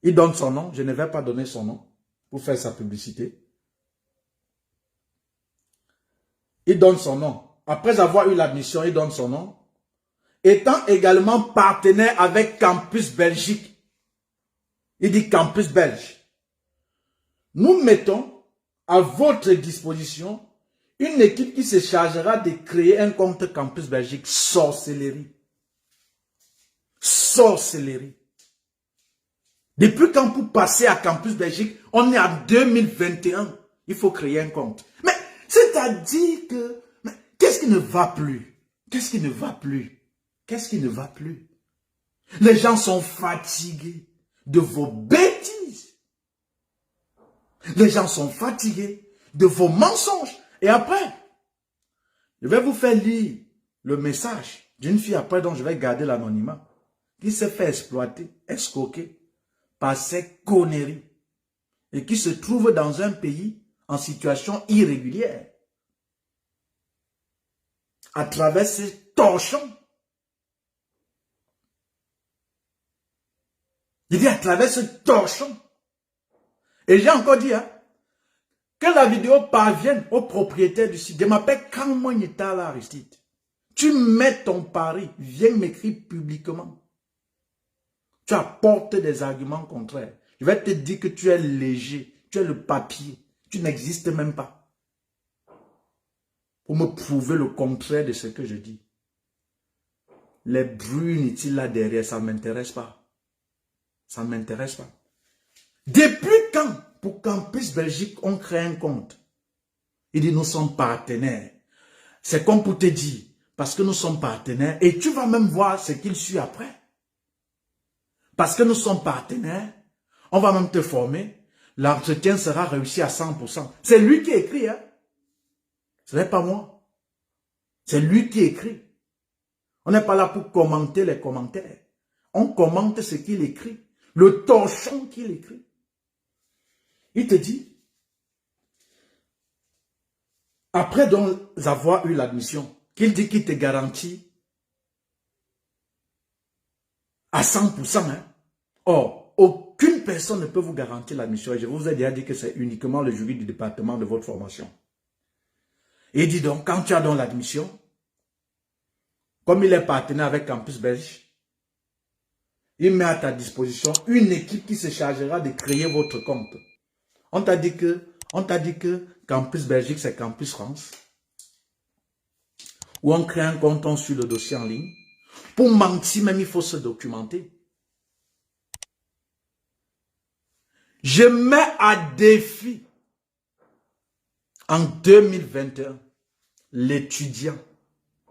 il donne son nom, je ne vais pas donner son nom pour faire sa publicité. Il donne son nom. Après avoir eu l'admission, il donne son nom. Étant également partenaire avec Campus Belgique. Il dit Campus Belge. Nous mettons à votre disposition une équipe qui se chargera de créer un compte Campus Belgique. Sorcellerie. Sorcellerie. Depuis quand pour passer à Campus Belgique, on est en 2021. Il faut créer un compte. Mais c'est-à-dire que, qu'est-ce qui ne va plus? Qu'est-ce qui ne va plus? Qu'est-ce qui ne va plus? Les gens sont fatigués de vos bêtises. Les gens sont fatigués de vos mensonges. Et après, je vais vous faire lire le message d'une fille après dont je vais garder l'anonymat, qui s'est fait exploiter, escroquer par ces conneries et qui se trouve dans un pays en situation irrégulière à travers ces torchons. Il dit à travers ce torchon. Et j'ai encore dit, hein, que la vidéo parvienne au propriétaire du site. Je m'appelle Kamouanitala Aristide. Tu mets ton pari, viens m'écrire publiquement. Tu apportes des arguments contraires. Je vais te dire que tu es léger, tu es le papier, tu n'existes même pas. Pour me prouver le contraire de ce que je dis. Les bruits inutiles là derrière, ça ne m'intéresse pas. Ça ne m'intéresse pas. Depuis quand, pour Campus Belgique, on crée un compte? Il dit, nous sommes partenaires. C'est comme pour te dire, parce que nous sommes partenaires, et tu vas même voir ce qu'il suit après. Parce que nous sommes partenaires, on va même te former, l'entretien sera réussi à 100%. C'est lui qui écrit, hein. Ce n'est pas moi. C'est lui qui écrit. On n'est pas là pour commenter les commentaires. On commente ce qu'il écrit. Le torchon qu'il écrit. Il te dit, après donc avoir eu l'admission, qu'il dit qu'il te garantit à 100%. Hein? Or, aucune personne ne peut vous garantir l'admission. Et je vous ai déjà dit que c'est uniquement le jury du département de votre formation. Et il dit donc, quand tu as donc l'admission, comme il est partenaire avec Campus Belge, il met à ta disposition une équipe qui se chargera de créer votre compte. On t'a dit que Campus Belgique, c'est Campus France. Où on crée un compte, on suit le dossier en ligne. Pour mentir, même il faut se documenter. Je mets à défi en 2021 l'étudiant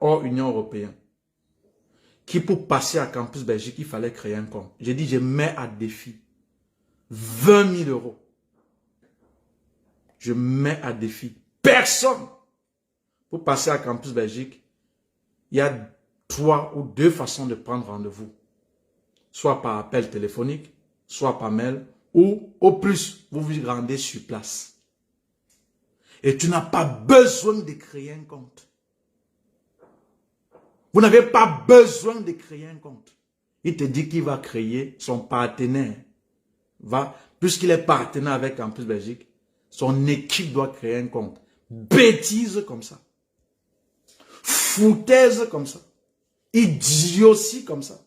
hors Union européenne qui pour passer à Campus Belgique, il fallait créer un compte. J'ai dit, je mets à défi 20 000 euros. Je mets à défi personne pour passer à Campus Belgique. Il y a 3 ou 2 façons de prendre rendez-vous. Soit par appel téléphonique, soit par mail, ou au plus, vous vous rendez sur place. Et tu n'as pas besoin de créer un compte. Vous n'avez pas besoin de créer un compte. Il te dit qu'il va créer son partenaire. Puisqu'il est partenaire avec Campus Belgique, son équipe doit créer un compte. Bêtise comme ça. Foutaise comme ça. Idiotie comme ça.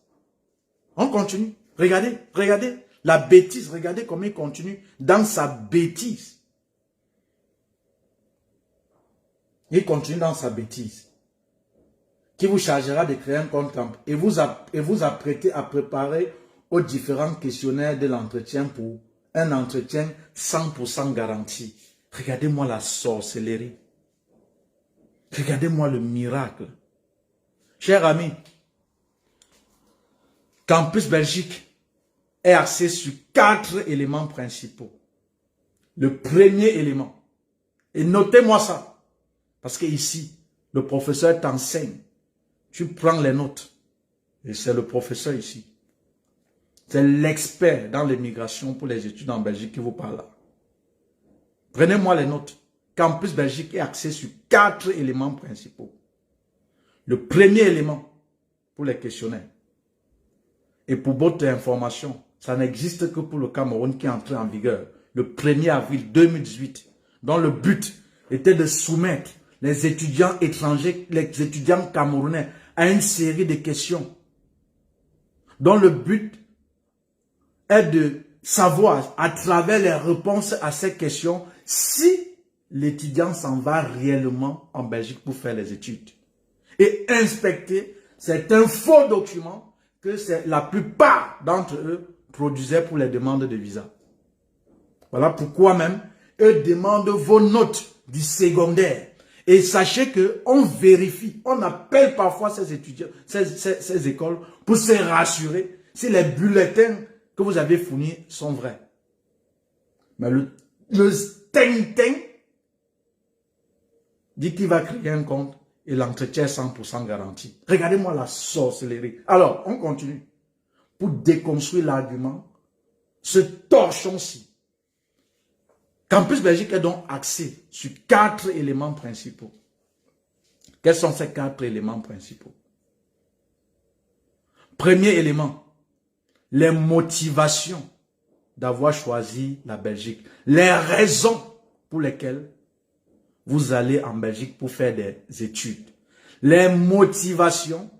On continue. Regardez la bêtise. Regardez comment il continue dans sa bêtise. Il continue dans sa bêtise. Qui vous chargera de créer un compte et vous apprêtez à préparer aux différents questionnaires de l'entretien pour un entretien 100% garanti. Regardez-moi la sorcellerie. Regardez-moi le miracle. Chers amis, Campus Belgique est axé sur 4 éléments principaux. Le premier élément, et notez-moi ça, parce que ici, le professeur t'enseigne. Tu prends les notes. Et c'est le professeur ici. C'est l'expert dans l'immigration pour les études en Belgique qui vous parle là. Prenez-moi les notes. Campus Belgique est axé sur 4 éléments principaux. Le premier élément pour les questionnaires. Et pour votre information, ça n'existe que pour le Cameroun qui est entré en vigueur le 1er avril 2018, dont le but était de soumettre les étudiants étrangers, les étudiants camerounais à une série de questions dont le but est de savoir à travers les réponses à ces questions si l'étudiant s'en va réellement en Belgique pour faire les études. Et inspecter, c'est un faux document que la plupart d'entre eux produisaient pour les demandes de visa. Voilà pourquoi même, eux demandent vos notes du secondaire. Et sachez qu'on vérifie, on appelle parfois ces étudiants, ces écoles pour se rassurer si les bulletins que vous avez fournis sont vrais. Mais le Tintin dit qu'il va créer un compte et l'entretien est 100% garanti. Regardez-moi la sorcellerie. Alors, on continue. Pour déconstruire l'argument, ce torchon-ci. Campus Belgique est donc axé sur 4 éléments principaux. Quels sont ces 4 éléments principaux? Premier élément, les motivations d'avoir choisi la Belgique, les raisons pour lesquelles vous allez en Belgique pour faire des études, les motivations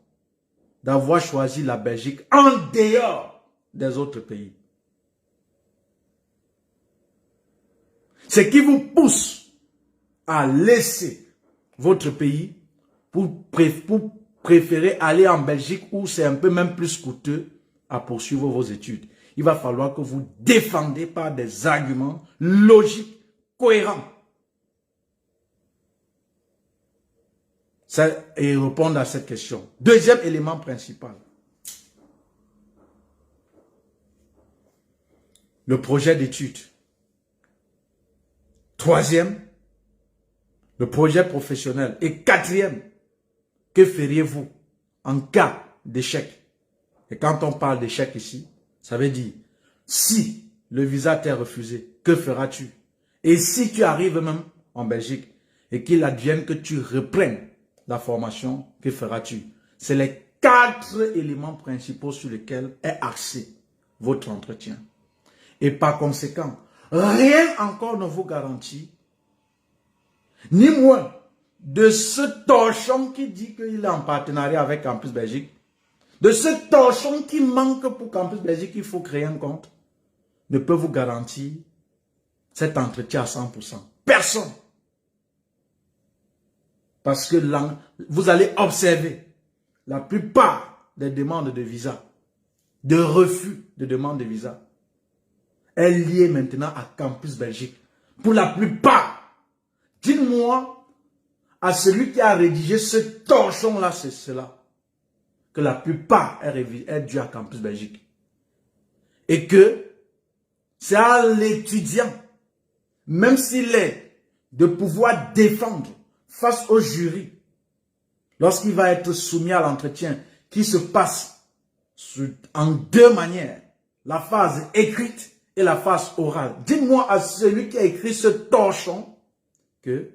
d'avoir choisi la Belgique en dehors des autres pays. Ce qui vous pousse à laisser votre pays pour préférer aller en Belgique où c'est un peu même plus coûteux à poursuivre vos études. Il va falloir que vous défendez par des arguments logiques, cohérents. Et répondre à cette question. Deuxième élément principal. Le projet d'études. Troisième, le projet professionnel. Et quatrième, que feriez-vous en cas d'échec? Et quand on parle d'échec ici, ça veut dire, si le visa t'est refusé, que feras-tu? Et si tu arrives même en Belgique et qu'il advienne que tu reprennes la formation, que feras-tu? C'est les 4 éléments principaux sur lesquels est axé votre entretien. Et par conséquent, rien encore ne vous garantit, ni moins, de ce torchon qui dit qu'il est en partenariat avec Campus Belgique, de ce torchon qui manque pour Campus Belgique, il faut créer un compte, ne peut vous garantir cet entretien à 100%. Personne. Parce que là, vous allez observer la plupart des demandes de visa, de refus de demande de visa, est liée maintenant à Campus Belgique. Pour la plupart, dites-moi à celui qui a rédigé ce torchon-là, c'est cela, que la plupart est due à Campus Belgique. Et que c'est à l'étudiant, même s'il est, de pouvoir défendre face au jury, lorsqu'il va être soumis à l'entretien, qui se passe en 2 manières, la phase écrite et la phase orale. Dites-moi à celui qui a écrit ce torchon que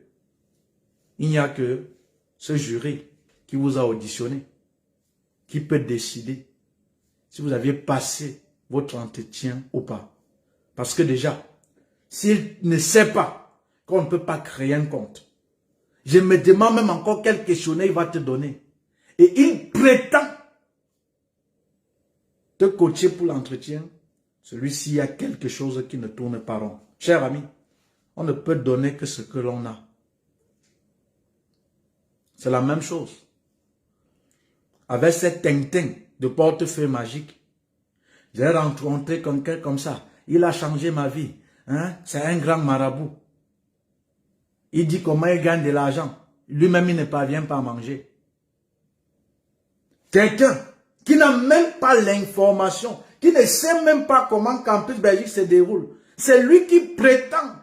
il n'y a que ce jury qui vous a auditionné, qui peut décider si vous aviez passé votre entretien ou pas. Parce que déjà, s'il ne sait pas qu'on ne peut pas créer un compte, je me demande même encore quel questionnaire il va te donner. Et il prétend te coacher pour l'entretien. Celui-ci a quelque chose qui ne tourne pas rond. Cher ami, on ne peut donner que ce que l'on a. C'est la même chose. Avec cette tintin de portefeuille magique, j'ai rencontré quelqu'un comme ça. Il a changé ma vie. Hein? C'est un grand marabout. Il dit comment il gagne de l'argent. Lui-même, il ne parvient pas à manger. Quelqu'un qui n'a même pas l'information, qui ne sait même pas comment Campus Belgique se déroule. C'est lui qui prétend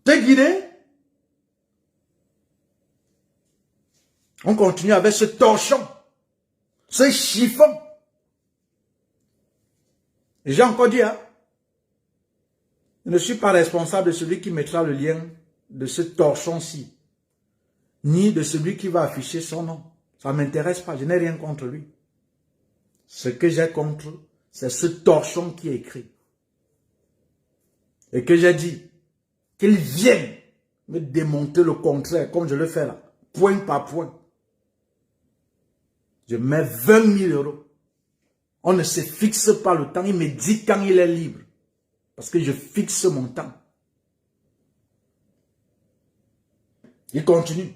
te guider. On continue avec ce torchon, ce chiffon. Et j'ai encore dit, hein, je ne suis pas responsable de celui qui mettra le lien de ce torchon-ci, ni de celui qui va afficher son nom. Ça ne m'intéresse pas, je n'ai rien contre lui. Ce que j'ai contre, c'est ce torchon qui est écrit. Et que j'ai dit, qu'il vienne me démontrer le contraire, comme je le fais là, point par point. Je mets 20 000 €. On ne se fixe pas le temps, il me dit quand il est libre. Parce que je fixe mon temps. Il continue.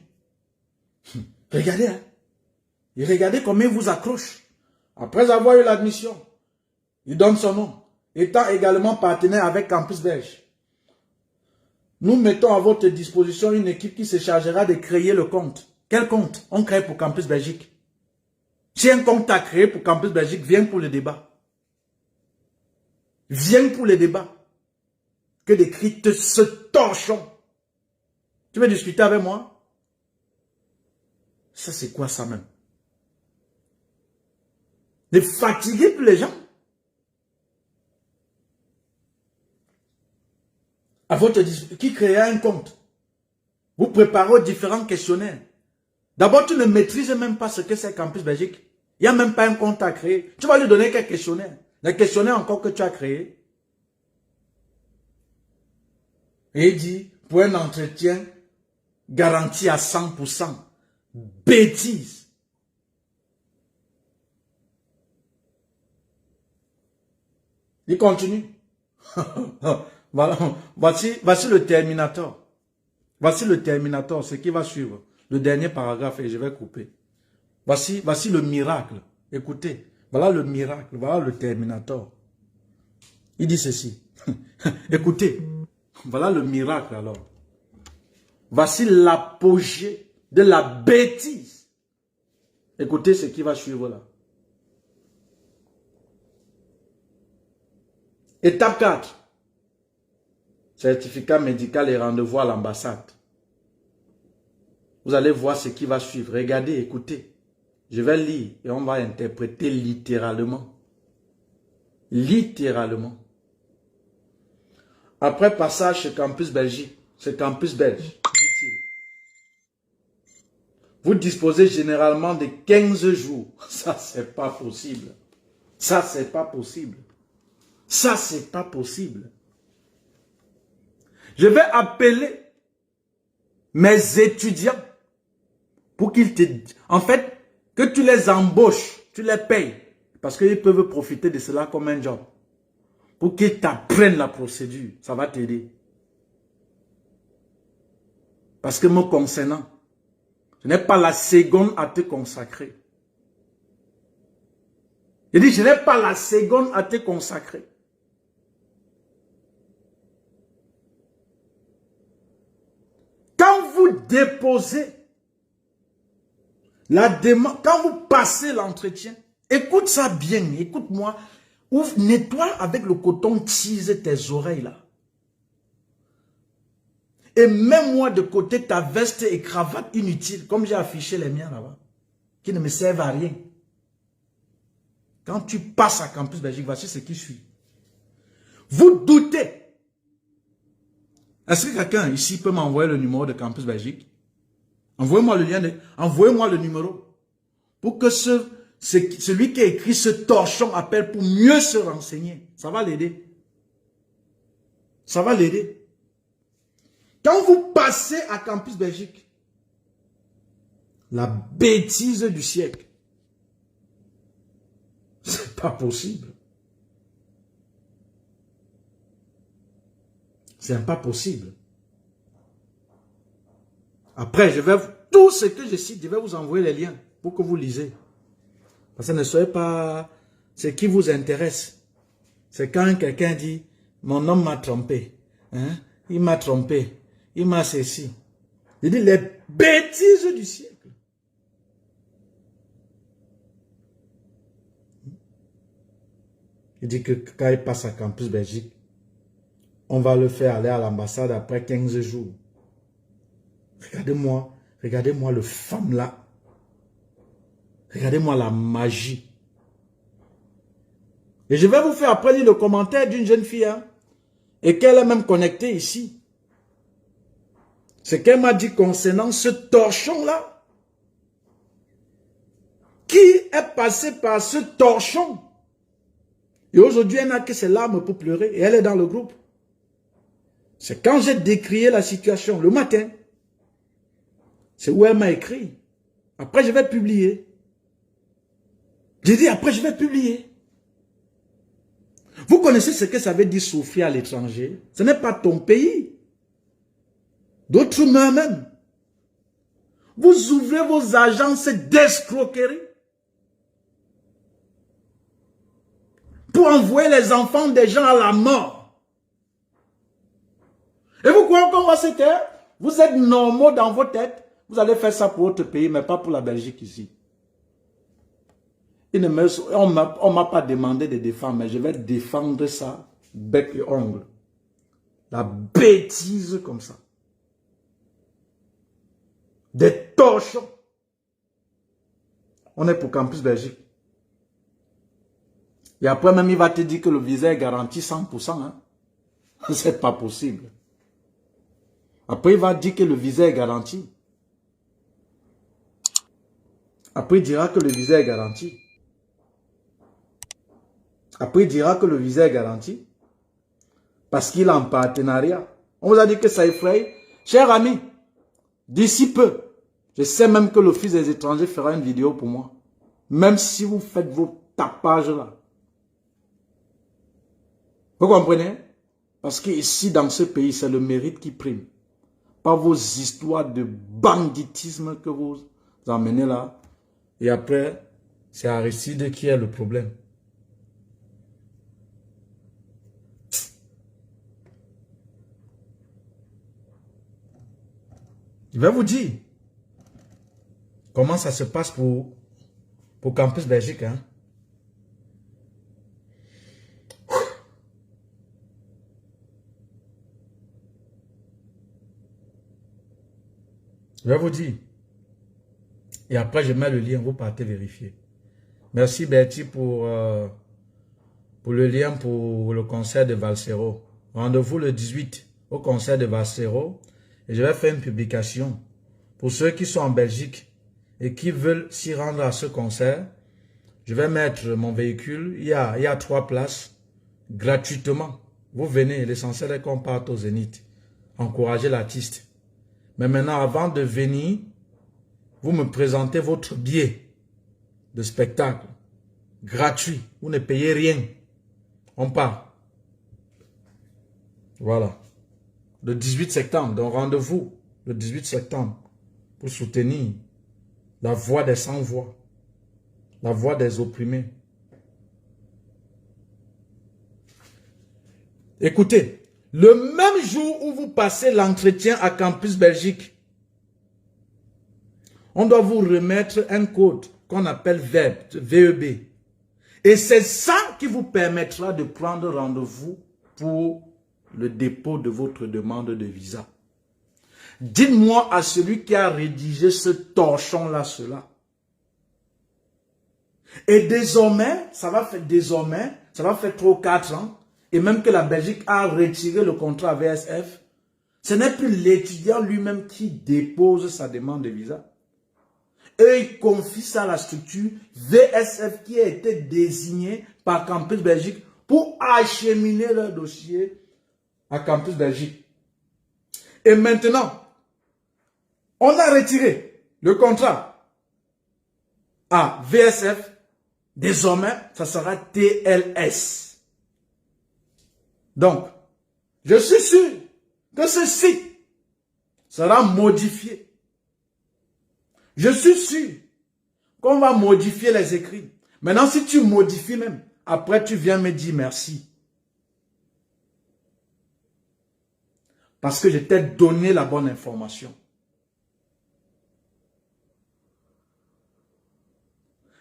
Regardez, hein. Et regardez comment il vous accroche. Après avoir eu l'admission, il donne son nom. Étant également partenaire avec Campus Belge. Nous mettons à votre disposition une équipe qui se chargera de créer le compte. Quel compte on crée pour Campus Belgique? Si un compte à créer pour Campus Belgique, viens pour le débat. Viens pour le débat. Que d'écrire ce torchon. Tu veux discuter avec moi? Ça, c'est quoi ça même? De fatiguer tous les gens. À votre qui crée un compte. Vous préparez aux différents questionnaires. D'abord, tu ne maîtrises même pas ce que c'est Campus Belgique. Il n'y a même pas un compte à créer. Tu vas lui donner quel questionnaire? Les questionnaires encore que tu as créé. Et il dit, pour un entretien garanti à 100%. Bêtise. Il continue. Voilà. Voici le Terminator. Voici le Terminator, ce qui va suivre. Le dernier paragraphe et je vais couper. Voici le miracle. Écoutez, voilà le miracle, voilà le Terminator. Il dit ceci. Écoutez, voilà le miracle alors. Voici l'apogée de la bêtise. Écoutez ce qui va suivre là. Étape 4. Certificat médical et rendez-vous à l'ambassade. Vous allez voir ce qui va suivre. Regardez, écoutez. Je vais lire et on va interpréter littéralement. Littéralement. Après passage chez Campus Belgique, c'est Campus Belge, dit-il. Vous disposez généralement de 15 jours. Ça, c'est pas possible. Ça, c'est pas possible. Ça, c'est pas possible. Je vais appeler mes étudiants pour qu'ils te... En fait, que tu les embauches, tu les payes. Parce qu'ils peuvent profiter de cela comme un job. Pour qu'ils t'apprennent la procédure. Ça va t'aider. Parce que me concernant, je n'ai pas la seconde à te consacrer. Je dis, je n'ai pas la seconde à te consacrer. Quand vous déposez la demande, quand vous passez l'entretien, écoute ça bien, écoute-moi. Ouvre, nettoie avec le coton tige tes oreilles là. Et mets-moi de côté ta veste et cravate inutile, comme j'ai affiché les miens là-bas, qui ne me servent à rien. Quand tu passes à Campus Belgique, voici ce qui suit. Vous doutez. Est-ce que quelqu'un ici peut m'envoyer le numéro de Campus Belgique? Envoyez-moi le lien, envoyez-moi le numéro. Pour que celui qui a écrit ce torchon appelle pour mieux se renseigner. Ça va l'aider. Ça va l'aider. Quand vous passez à Campus Belgique, la bêtise du siècle, c'est pas possible. C'est pas possible. Après, tout ce que je cite, je vais vous envoyer les liens pour que vous lisez. Parce que ne soyez pas ce qui vous intéresse. C'est quand quelqu'un dit, mon homme m'a trompé. Hein? Il m'a trompé. Il m'a ceci. Je dis les bêtises du siècle. Il dit que quand il passe à Campus Belgique, on va le faire aller à l'ambassade après 15 jours. Regardez-moi le femme là. Regardez-moi la magie. Et je vais vous faire après lire le commentaire d'une jeune fille. Hein, et qu'elle est même connectée ici. Ce qu'elle m'a dit concernant ce torchon là. Qui est passé par ce torchon? Et aujourd'hui, elle n'a que ses larmes pour pleurer. Et elle est dans le groupe. C'est quand j'ai décrié la situation le matin. C'est où elle m'a écrit. Après, je vais publier. J'ai dit, après, je vais publier. Vous connaissez ce que ça veut dire souffrir à l'étranger? Ce n'est pas ton pays. D'autres mains même. Vous ouvrez vos agences d'escroquerie pour envoyer les enfants des gens à la mort. Et vous croyez qu'on va se taire? Vous êtes normaux dans vos têtes. Vous allez faire ça pour votre pays, mais pas pour la Belgique ici. On ne m'a pas demandé de défendre, mais je vais défendre ça, bec et ongle. La bêtise comme ça. Des torchons. On est pour Campus Belgique. Et après même, il va te dire que le visa est garanti 100%. Hein? C'est pas possible. Après, il va dire que le visa est garanti. Après, il dira que le visa est garanti. Après, il dira que le visa est garanti. Parce qu'il est en partenariat. On vous a dit que ça effraie. Chers amis, d'ici peu, je sais même que l'Office des étrangers fera une vidéo pour moi. Même si vous faites vos tapages là. Vous comprenez? Parce qu'ici, dans ce pays, c'est le mérite qui prime. Pas vos histoires de banditisme que vous emmenez là. Et après, c'est Aristide qui est le problème. Je vais vous dire comment ça se passe pour Campus Belgique. Hein? Je vais vous dire. Et après, je mets le lien, vous partez vérifier. Merci Bertie pour le lien pour le concert de Valsero. Rendez-vous le 18 au concert de Valsero. Et je vais faire une publication. Pour ceux qui sont en Belgique et qui veulent s'y rendre à ce concert, je vais mettre mon véhicule. Il y a 3 places gratuitement. Vous venez, l'essentiel est qu'on parte au Zénith. Encouragez l'artiste. Mais maintenant, avant de venir, vous me présentez votre billet de spectacle. Gratuit. Vous ne payez rien. On part. Voilà. Le 18 septembre. Donc rendez-vous le 18 septembre pour soutenir la voix des sans-voix. La voix des opprimés. Écoutez, le même jour où vous passez l'entretien à Campus Belgique, on doit vous remettre un code qu'on appelle VEB. Et c'est ça qui vous permettra de prendre rendez-vous pour le dépôt de votre demande de visa. Dites-moi à celui qui a rédigé ce torchon-là, cela. Et désormais, ça va faire 3 ou 4 ans, et même que la Belgique a retiré le contrat VSF, ce n'est plus l'étudiant lui-même qui dépose sa demande de visa. Et il confie ça à la structure VSF qui a été désignée par Campus Belgique pour acheminer leur dossier à Campus Belgique. Et maintenant, on a retiré le contrat à VSF. Désormais, ça sera TLS. Donc, je suis sûr que ceci sera modifié. Je suis sûr qu'on va modifier les écrits. Maintenant, si tu modifies même, après tu viens me dire merci. Parce que je t'ai donné la bonne information.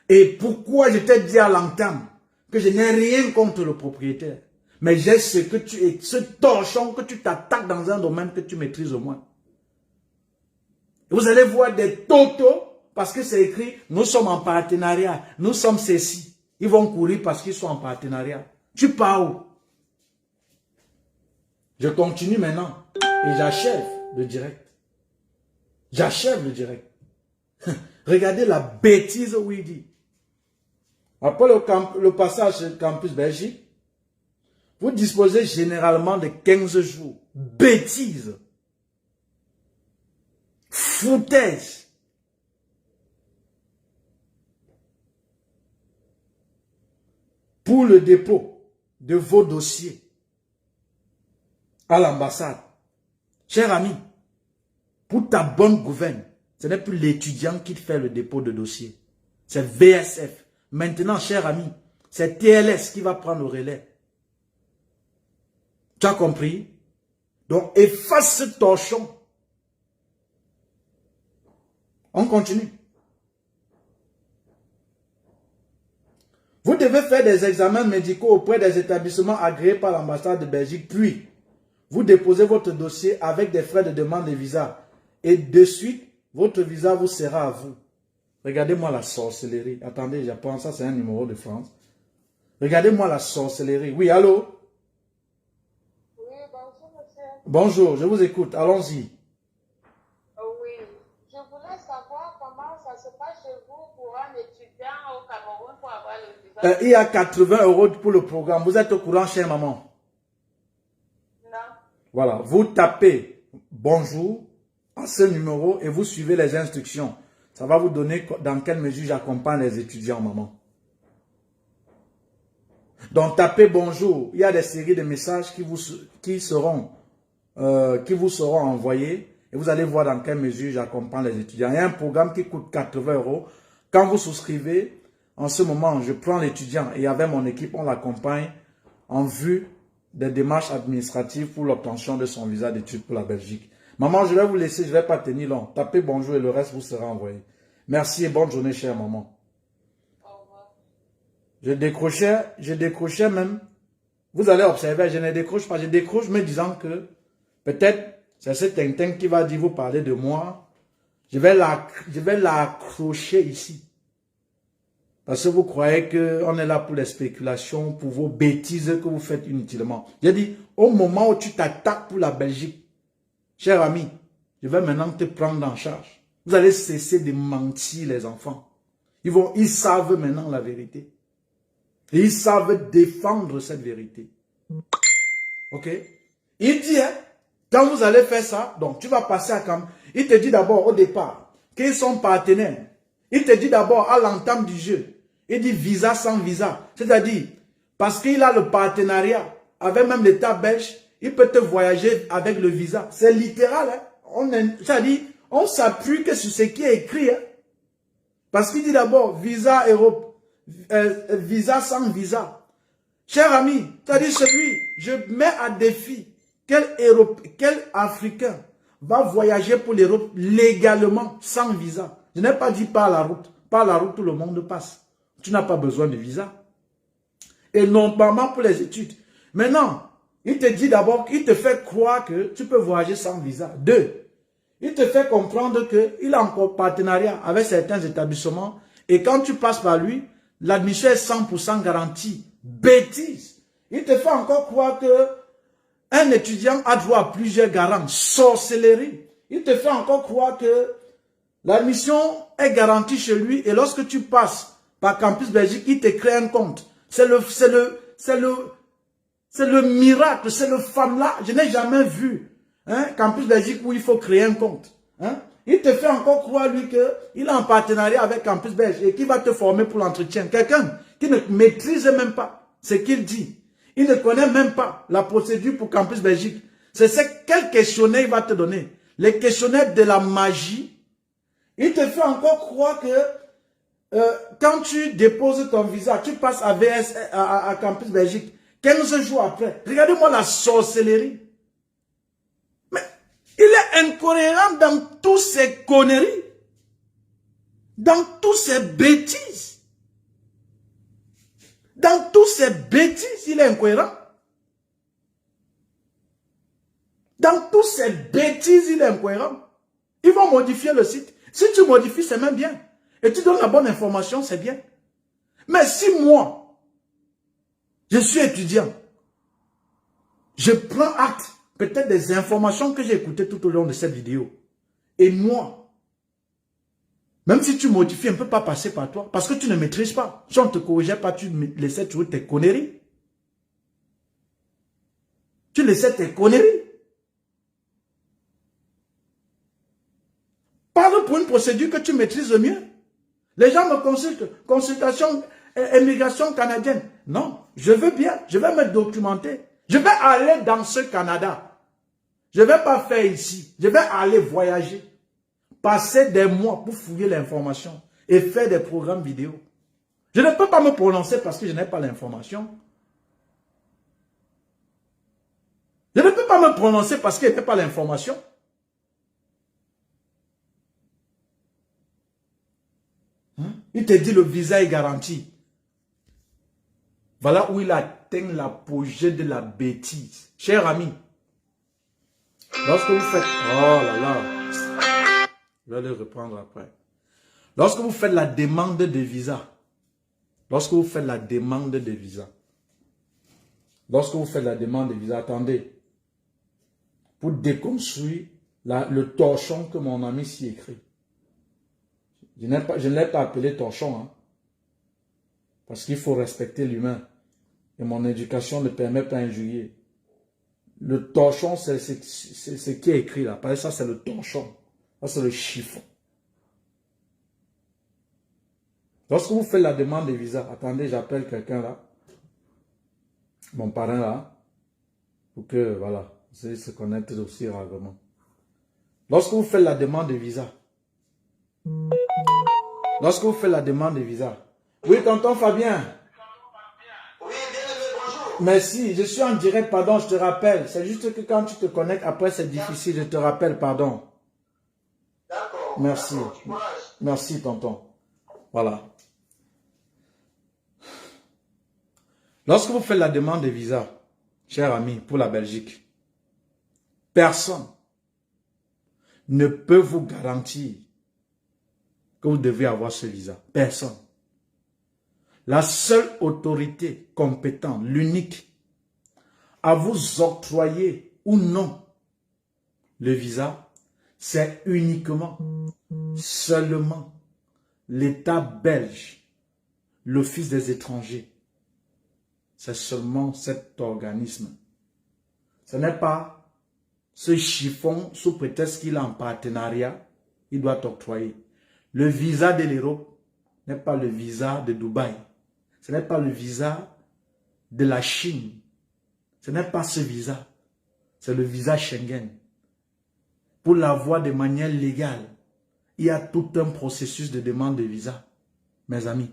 Et pourquoi je t'ai dit à l'entame que je n'ai rien contre le propriétaire. Mais j'ai ce torchon que tu t'attaques dans un domaine que tu maîtrises au moins. Vous allez voir des totos parce que c'est écrit, nous sommes en partenariat, nous sommes ceci. Ils vont courir parce qu'ils sont en partenariat. Tu pars où? Je continue maintenant et j'achève le direct. J'achève le direct. Regardez la bêtise où il dit. Après le passage Campus Belgique, vous disposez généralement de 15 jours. Bêtise. Foutaise. Pour le dépôt de vos dossiers à l'ambassade. Cher ami, pour ta bonne gouverne, ce n'est plus l'étudiant qui fait le dépôt de dossier. C'est VSF. Maintenant, cher ami, c'est TLS qui va prendre le relais. Tu as compris? Donc, efface ce torchon. On continue. Vous devez faire des examens médicaux auprès des établissements agréés par l'ambassade de Belgique, puis vous déposez votre dossier avec des frais de demande de visa. Et de suite, votre visa vous sera à vous. Regardez-moi la sorcellerie. Attendez, je pense ça c'est un numéro de France. Regardez-moi la sorcellerie. Oui, allô? Oui, bonjour monsieur. Bonjour, je vous écoute. Allons-y. Oui, je voulais savoir comment ça se passe chez vous pour un étudiant au Cameroun pour avoir le visa Il y a 80 € pour le programme. Vous êtes au courant, chère maman? Non. Voilà, vous tapez bonjour à ce numéro et vous suivez les instructions. Ça va vous donner dans quelle mesure j'accompagne les étudiants, maman. Donc, tapez bonjour. Il y a des séries de messages qui vous seront envoyés et vous allez voir dans quelle mesure j'accompagne les étudiants. Il y a un programme qui coûte 80 €. Quand vous souscrivez, en ce moment, je prends l'étudiant et avec mon équipe, on l'accompagne en vue des démarches administratives pour l'obtention de son visa d'études pour la Belgique. Maman, je vais vous laisser, je ne vais pas tenir long. Tapez bonjour et le reste vous sera envoyé. Merci et bonne journée, chère maman. Au revoir. Je décrochais même. Vous allez observer, je ne décroche pas. Je décroche me disant que peut-être c'est ce Tintin qui va dire vous parler de moi. Je vais l'accrocher ici. Parce que vous croyez qu'on est là pour les spéculations, pour vos bêtises que vous faites inutilement. J'ai dit, au moment où tu t'attaques pour la Belgique, cher ami, je vais maintenant te prendre en charge. Vous allez cesser de mentir, les enfants. Ils savent maintenant la vérité. Et ils savent défendre cette vérité. Ok? Il dit, hein, quand vous allez faire ça, donc tu vas passer à Cam. Il te dit d'abord au départ qu'ils sont partenaires. Il te dit d'abord à l'entame du jeu. Il dit visa sans visa. C'est-à-dire, parce qu'il a le partenariat avec même l'État belge, il peut te voyager avec le visa. C'est littéral. Hein? C'est-à-dire, on s'appuie que sur ce qui est écrit. Hein? Parce qu'il dit d'abord visa Europe, visa sans visa. Cher ami, c'est-à-dire celui, je mets à défi quel Africain va voyager pour l'Europe légalement sans visa. Je n'ai pas dit par la route. Par la route, tout le monde passe. Tu n'as pas besoin de visa. Et normalement pour les études. Maintenant, il te dit d'abord, il te fait croire que tu peux voyager sans visa. 2, il te fait comprendre qu'il a encore partenariat avec certains établissements. Et quand tu passes par lui, l'admission est 100% garantie. Bêtise. Il te fait encore croire que un étudiant a droit à plusieurs garants. Sorcellerie. Il te fait encore croire que l'admission est garantie chez lui et lorsque tu passes par Campus Belgique, il te crée un compte. C'est le miracle, c'est le femme-là. Je n'ai jamais vu Campus Belgique où il faut créer un compte. Hein? Il te fait encore croire, lui, qu'il est en partenariat avec Campus Belge et qu'il va te former pour l'entretien. Quelqu'un qui ne maîtrise même pas ce qu'il dit. Il ne connaît même pas la procédure pour Campus Belgique. C'est quel questionnaire il va te donner. Les questionnaires de la magie. Il te fait encore croire que quand tu déposes ton visa, tu passes à Campus Belgique. 15 jours après, regardez-moi la sorcellerie. Mais il est incohérent dans toutes ces conneries. Dans toutes ces bêtises. Dans toutes ces bêtises, il est incohérent. Dans toutes ces bêtises, il est incohérent. Ils vont modifier le site. Si tu modifies, c'est même bien. Et tu donnes la bonne information, c'est bien. Mais si moi, je suis étudiant, je prends acte, peut-être des informations que j'ai écoutées tout au long de cette vidéo. Et moi, même si tu modifies, on ne peut pas passer par toi. Parce que tu ne maîtrises pas. Si on ne te corrigeait pas, tu laissais toujours tes conneries. Tu laissais tes conneries. Parle pour une procédure que tu maîtrises mieux. Les gens me consultent. Consultation, immigration canadienne. Non, je veux bien. Je vais me documenter. Je vais aller dans ce Canada. Je ne vais pas faire ici. Je vais aller voyager. Passer des mois pour fouiller l'information et faire des programmes vidéo. Je ne peux pas me prononcer parce que je n'ai pas l'information. Je ne peux pas me prononcer parce que je n'ai pas l'information. Il te dit le visa est garanti. Voilà où il atteint l'apogée de la bêtise. Cher ami, lorsque vous faites... Oh là là. Je vais le reprendre après. Lorsque vous faites la demande de visa, attendez, pour déconstruire le torchon que mon ami s'y écrit. Je ne l'ai pas appelé torchon. Hein. Parce qu'il faut respecter l'humain. Et mon éducation ne permet pas d'injurier. Le torchon, c'est ce qui est écrit là. Parce que ça, c'est le torchon. Ça, c'est le chiffon. Lorsque vous faites la demande de visa, attendez, j'appelle quelqu'un là. Mon parrain là. Pour que, voilà, vous se connecter aussi rarement. Lorsque vous faites la demande de visa. Lorsque vous faites la demande de visa. Oui, tonton Fabien. Oui, bien-aimé, bonjour. Merci, je suis en direct, pardon, je te rappelle. C'est juste que quand tu te connectes, après c'est difficile, je te rappelle, pardon. D'accord. Merci. D'accord, courage. Merci, tonton. Voilà. Lorsque vous faites la demande de visa, cher ami, pour la Belgique, personne ne peut vous garantir que vous devez avoir ce visa. Personne. La seule autorité compétente, l'unique, à vous octroyer ou non le visa, c'est uniquement, seulement, l'État belge, l'Office des étrangers. C'est seulement cet organisme. Ce n'est pas ce chiffon sous prétexte qu'il est en partenariat, il doit octroyer. Le visa de l'Europe n'est pas le visa de Dubaï. Ce n'est pas le visa de la Chine. Ce n'est pas ce visa. C'est le visa Schengen. Pour l'avoir de manière légale, il y a tout un processus de demande de visa, mes amis.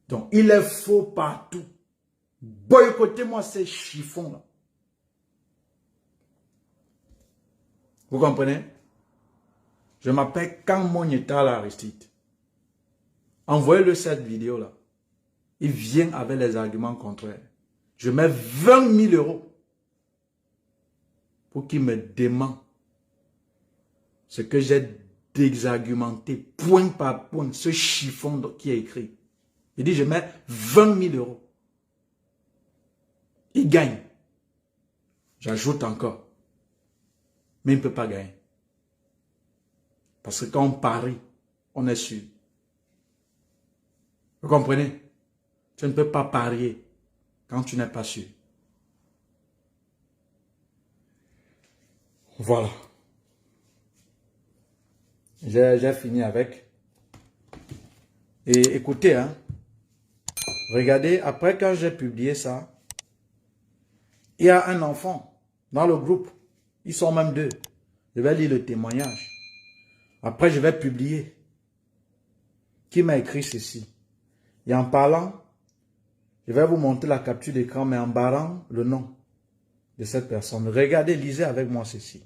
Donc, il est faux partout. Boycottez-moi ces chiffons-là. Vous comprenez? Je m'appelle Kamonital Aristide. Envoyez-le cette vidéo-là. Il vient avec les arguments contraires. Je mets 20 000 euros pour qu'il me demande ce que j'ai désargumenté, point par point, ce chiffon qui est écrit. Il dit, je mets 20 000 euros. Il gagne. J'ajoute encore. Mais il ne peut pas gagner. Parce que quand on parie, on est sûr. Vous comprenez? Tu ne peux pas parier quand tu n'es pas sûr. Voilà. J'ai fini avec. Et écoutez, hein. Regardez, après quand j'ai publié ça, il y a un enfant dans le groupe. Ils sont même deux. Je vais lire le témoignage. Après, je vais publier. Qui m'a écrit ceci? Et en parlant, je vais vous montrer la capture d'écran, mais en barrant le nom de cette personne. Regardez, lisez avec moi ceci.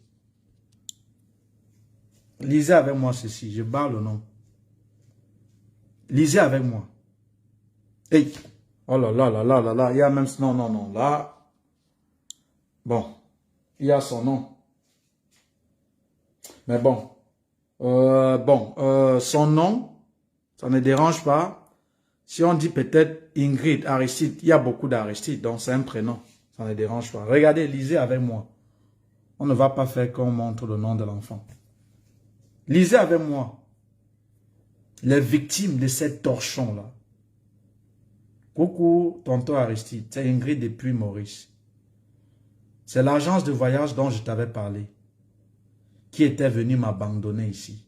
Lisez avec moi ceci. Je barre le nom. Lisez avec moi. Hey. Oh là là là là là là. Il y a même... Non, non, non. Là. Bon. Il y a son nom. Mais bon. Son nom, ça ne dérange pas. Si on dit peut-être Ingrid, Aristide, il y a beaucoup d'Aristide, donc c'est un prénom. Ça ne dérange pas. Regardez, lisez avec moi. On ne va pas faire qu'on montre le nom de l'enfant. Lisez avec moi. Les victimes de cette torchon-là. Coucou, tonton Aristide. C'est Ingrid depuis Maurice. C'est l'agence de voyage dont je t'avais parlé. Qui était venu m'abandonner ici.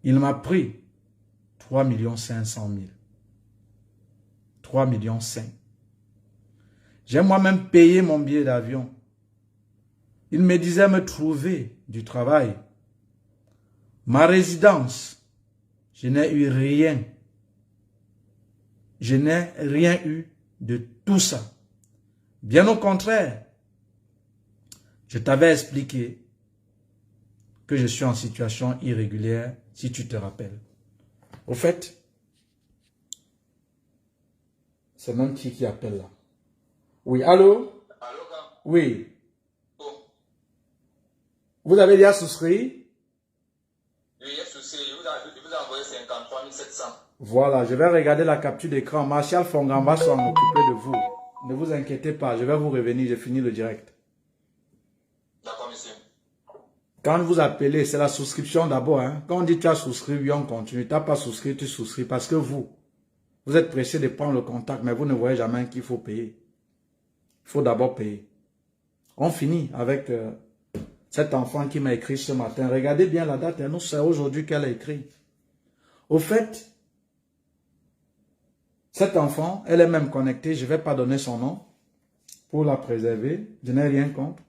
Il m'a pris 3 500 000. 3 500 000. J'ai moi-même payé mon billet d'avion. Il me disait me trouver du travail. Ma résidence, je n'ai eu rien. Je n'ai rien eu de tout ça. Bien au contraire, je t'avais expliqué que je suis en situation irrégulière, si tu te rappelles. Au fait, c'est même qui appelle là. Oui, allô? Allô, gars? Oui. Oh. Vous avez déjà souscrit? Oui, il y a souci. Je vous ai envoyé 53 700. Voilà, je vais regarder la capture d'écran. Martial Fongan va s'en occuper de vous. Ne vous inquiétez pas, je vais vous revenir, j'ai fini le direct. D'accord, monsieur. Quand vous appelez, c'est la souscription d'abord. Hein. Quand on dit tu as souscrit, oui, on continue. Tu n'as pas souscrit, tu souscris. Parce que vous êtes pressé de prendre le contact, mais vous ne voyez jamais qu'il faut payer. Il faut d'abord payer. On finit avec cet enfant qui m'a écrit ce matin. Regardez bien la date. Nous, c'est aujourd'hui qu'elle a écrit. Au fait, cet enfant, elle est même connectée. Je ne vais pas donner son nom pour la préserver. Je n'ai rien contre.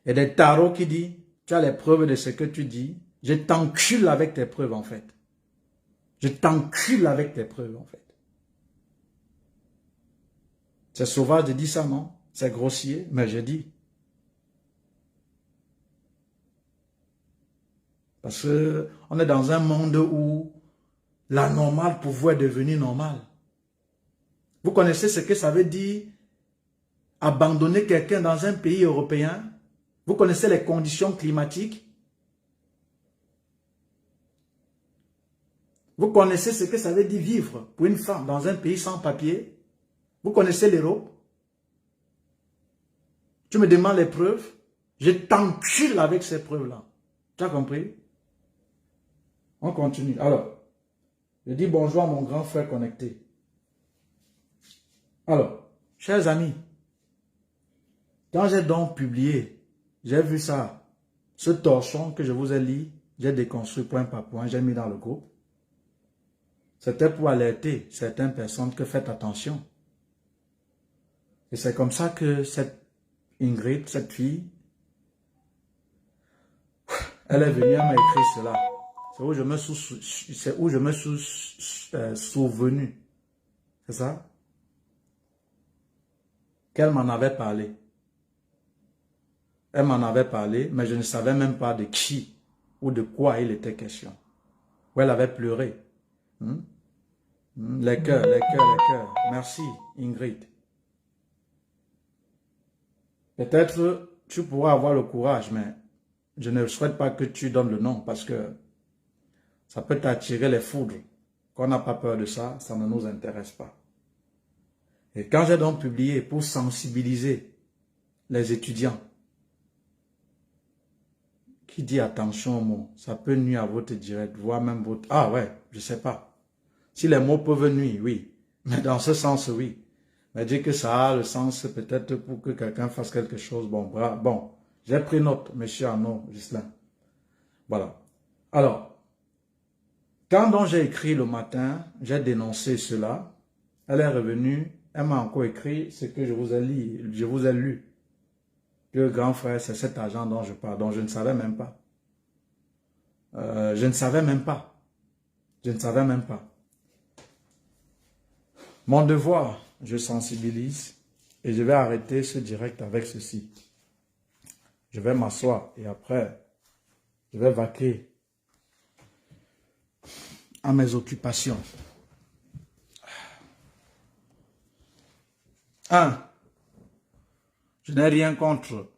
Il y a des tarots qui disent, tu as les preuves de ce que tu dis. Je t'encule avec tes preuves en fait. Je t'encule avec tes preuves en fait. C'est sauvage de dire ça, non? C'est grossier, mais je dis. Parce que on est dans un monde où la normale pouvait devenir normale. Vous connaissez ce que ça veut dire abandonner quelqu'un dans un pays européen? Vous connaissez les conditions climatiques? Vous connaissez ce que ça veut dire vivre pour une femme dans un pays sans papier? Vous connaissez l'Europe? Tu me demandes les preuves? Je t'encule avec ces preuves-là. Tu as compris? On continue. Alors, je dis bonjour à mon grand frère connecté. Alors, chers amis, quand j'ai donc publié, j'ai vu ça, ce torchon que je vous ai lu, j'ai déconstruit point par point, j'ai mis dans le groupe. C'était pour alerter certaines personnes que faites attention. Et c'est comme ça que cette Ingrid, cette fille, elle est venue, elle m'a écrit cela. C'est où je me suis souvenu. C'est ça? Qu'elle m'en avait parlé. Elle m'en avait parlé, mais je ne savais même pas de qui ou de quoi il était question. Où elle avait pleuré. Les cœurs, les cœurs, les cœurs. Merci, Ingrid. Peut-être tu pourras avoir le courage, mais je ne souhaite pas que tu donnes le nom parce que ça peut t'attirer les foudres. Qu'on n'a pas peur de ça, ça ne nous intéresse pas. Et quand j'ai donc publié pour sensibiliser les étudiants, qui dit attention aux mots, ça peut nuire à votre direct, voire même votre... Ah ouais, je sais pas. Si les mots peuvent nuire, oui. Mais dans ce sens, oui. Mais dire que ça a le sens peut-être pour que quelqu'un fasse quelque chose. Bon, bon. J'ai pris note, monsieur Arnaud, Gislain. Voilà. Alors, quand donc j'ai écrit le matin, j'ai dénoncé cela. Elle est revenue, elle m'a encore écrit ce que je vous ai lu. Le grand frère, c'est cet agent dont je parle, dont je ne savais même pas. Je ne savais même pas. Je ne savais même pas. Mon devoir, je sensibilise et je vais arrêter ce direct avec ceci. Je vais m'asseoir et après, je vais vaquer à mes occupations. 1. Je n'ai rien contre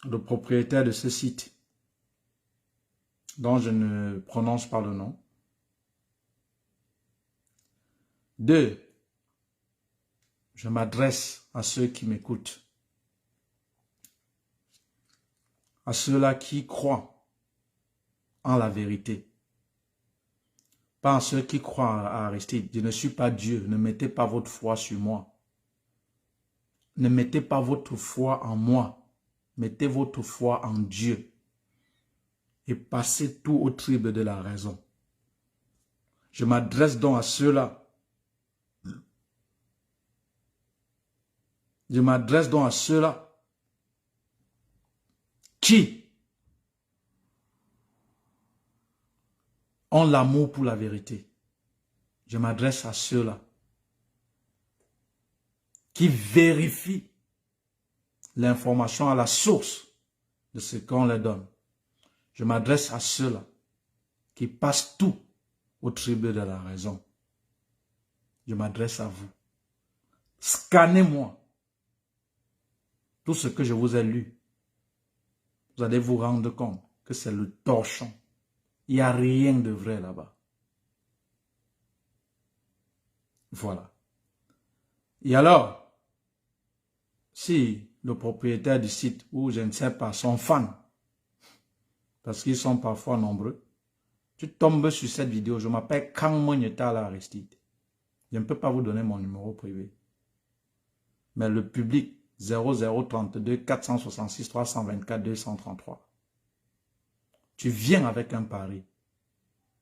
le propriétaire de ce site, dont je ne prononce pas le nom. 2. Je m'adresse à ceux qui m'écoutent, à ceux-là qui croient en la vérité, pas à ceux qui croient à Aristide. Je ne suis pas Dieu, ne mettez pas votre foi sur moi. Ne mettez pas votre foi en moi, mettez votre foi en Dieu et passez tout au triple de la raison. Je m'adresse donc à ceux-là. Je m'adresse donc à ceux-là qui ont l'amour pour la vérité. Je m'adresse à ceux-là qui vérifient l'information à la source de ce qu'on leur donne. Je m'adresse à ceux-là qui passent tout au tribunal de la raison. Je m'adresse à vous. Scannez-moi tout ce que je vous ai lu. Vous allez vous rendre compte que c'est le torchon. Il n'y a rien de vrai là-bas. Voilà. Et alors, si le propriétaire du site, ou je ne sais pas, son fan, parce qu'ils sont parfois nombreux. Tu tombes sur cette vidéo, je m'appelle Kangmonyeta Aristide. Je ne peux pas vous donner mon numéro privé. Mais le public, 0032 466 324 233. Tu viens avec un pari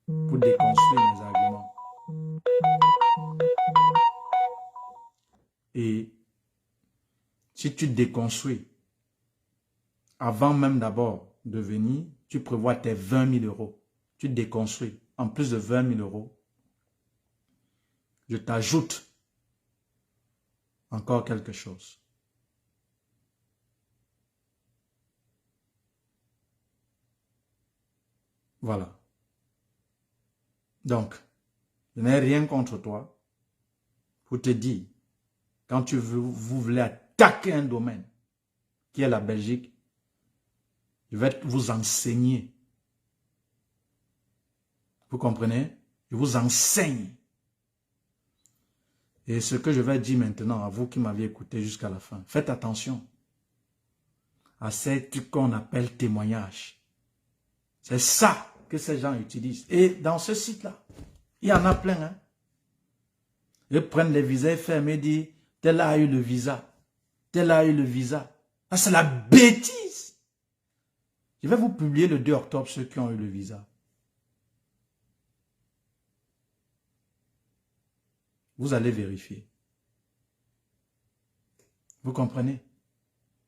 pour déconstruire mes arguments. Et si tu déconstruis, avant même d'abord de venir, tu prévois tes 20 000 euros. Tu déconstruis. En plus de 20 000 euros, je t'ajoute encore quelque chose. Voilà. Donc, je n'ai rien contre toi pour te dire, quand vous voulez attaquer un domaine qui est la Belgique, je vais vous enseigner. Vous comprenez? Je vous enseigne. Et ce que je vais dire maintenant à vous qui m'avez écouté jusqu'à la fin, faites attention à ces trucs qu'on appelle témoignages. C'est ça que ces gens utilisent. Et dans ce site-là, il y en a plein. Hein? Ils prennent les visas fermés et disent, tel a eu le visa, tel a eu le visa. Ah, c'est la bêtise. Je vais vous publier le 2 octobre ceux qui ont eu le visa. Vous allez vérifier. Vous comprenez?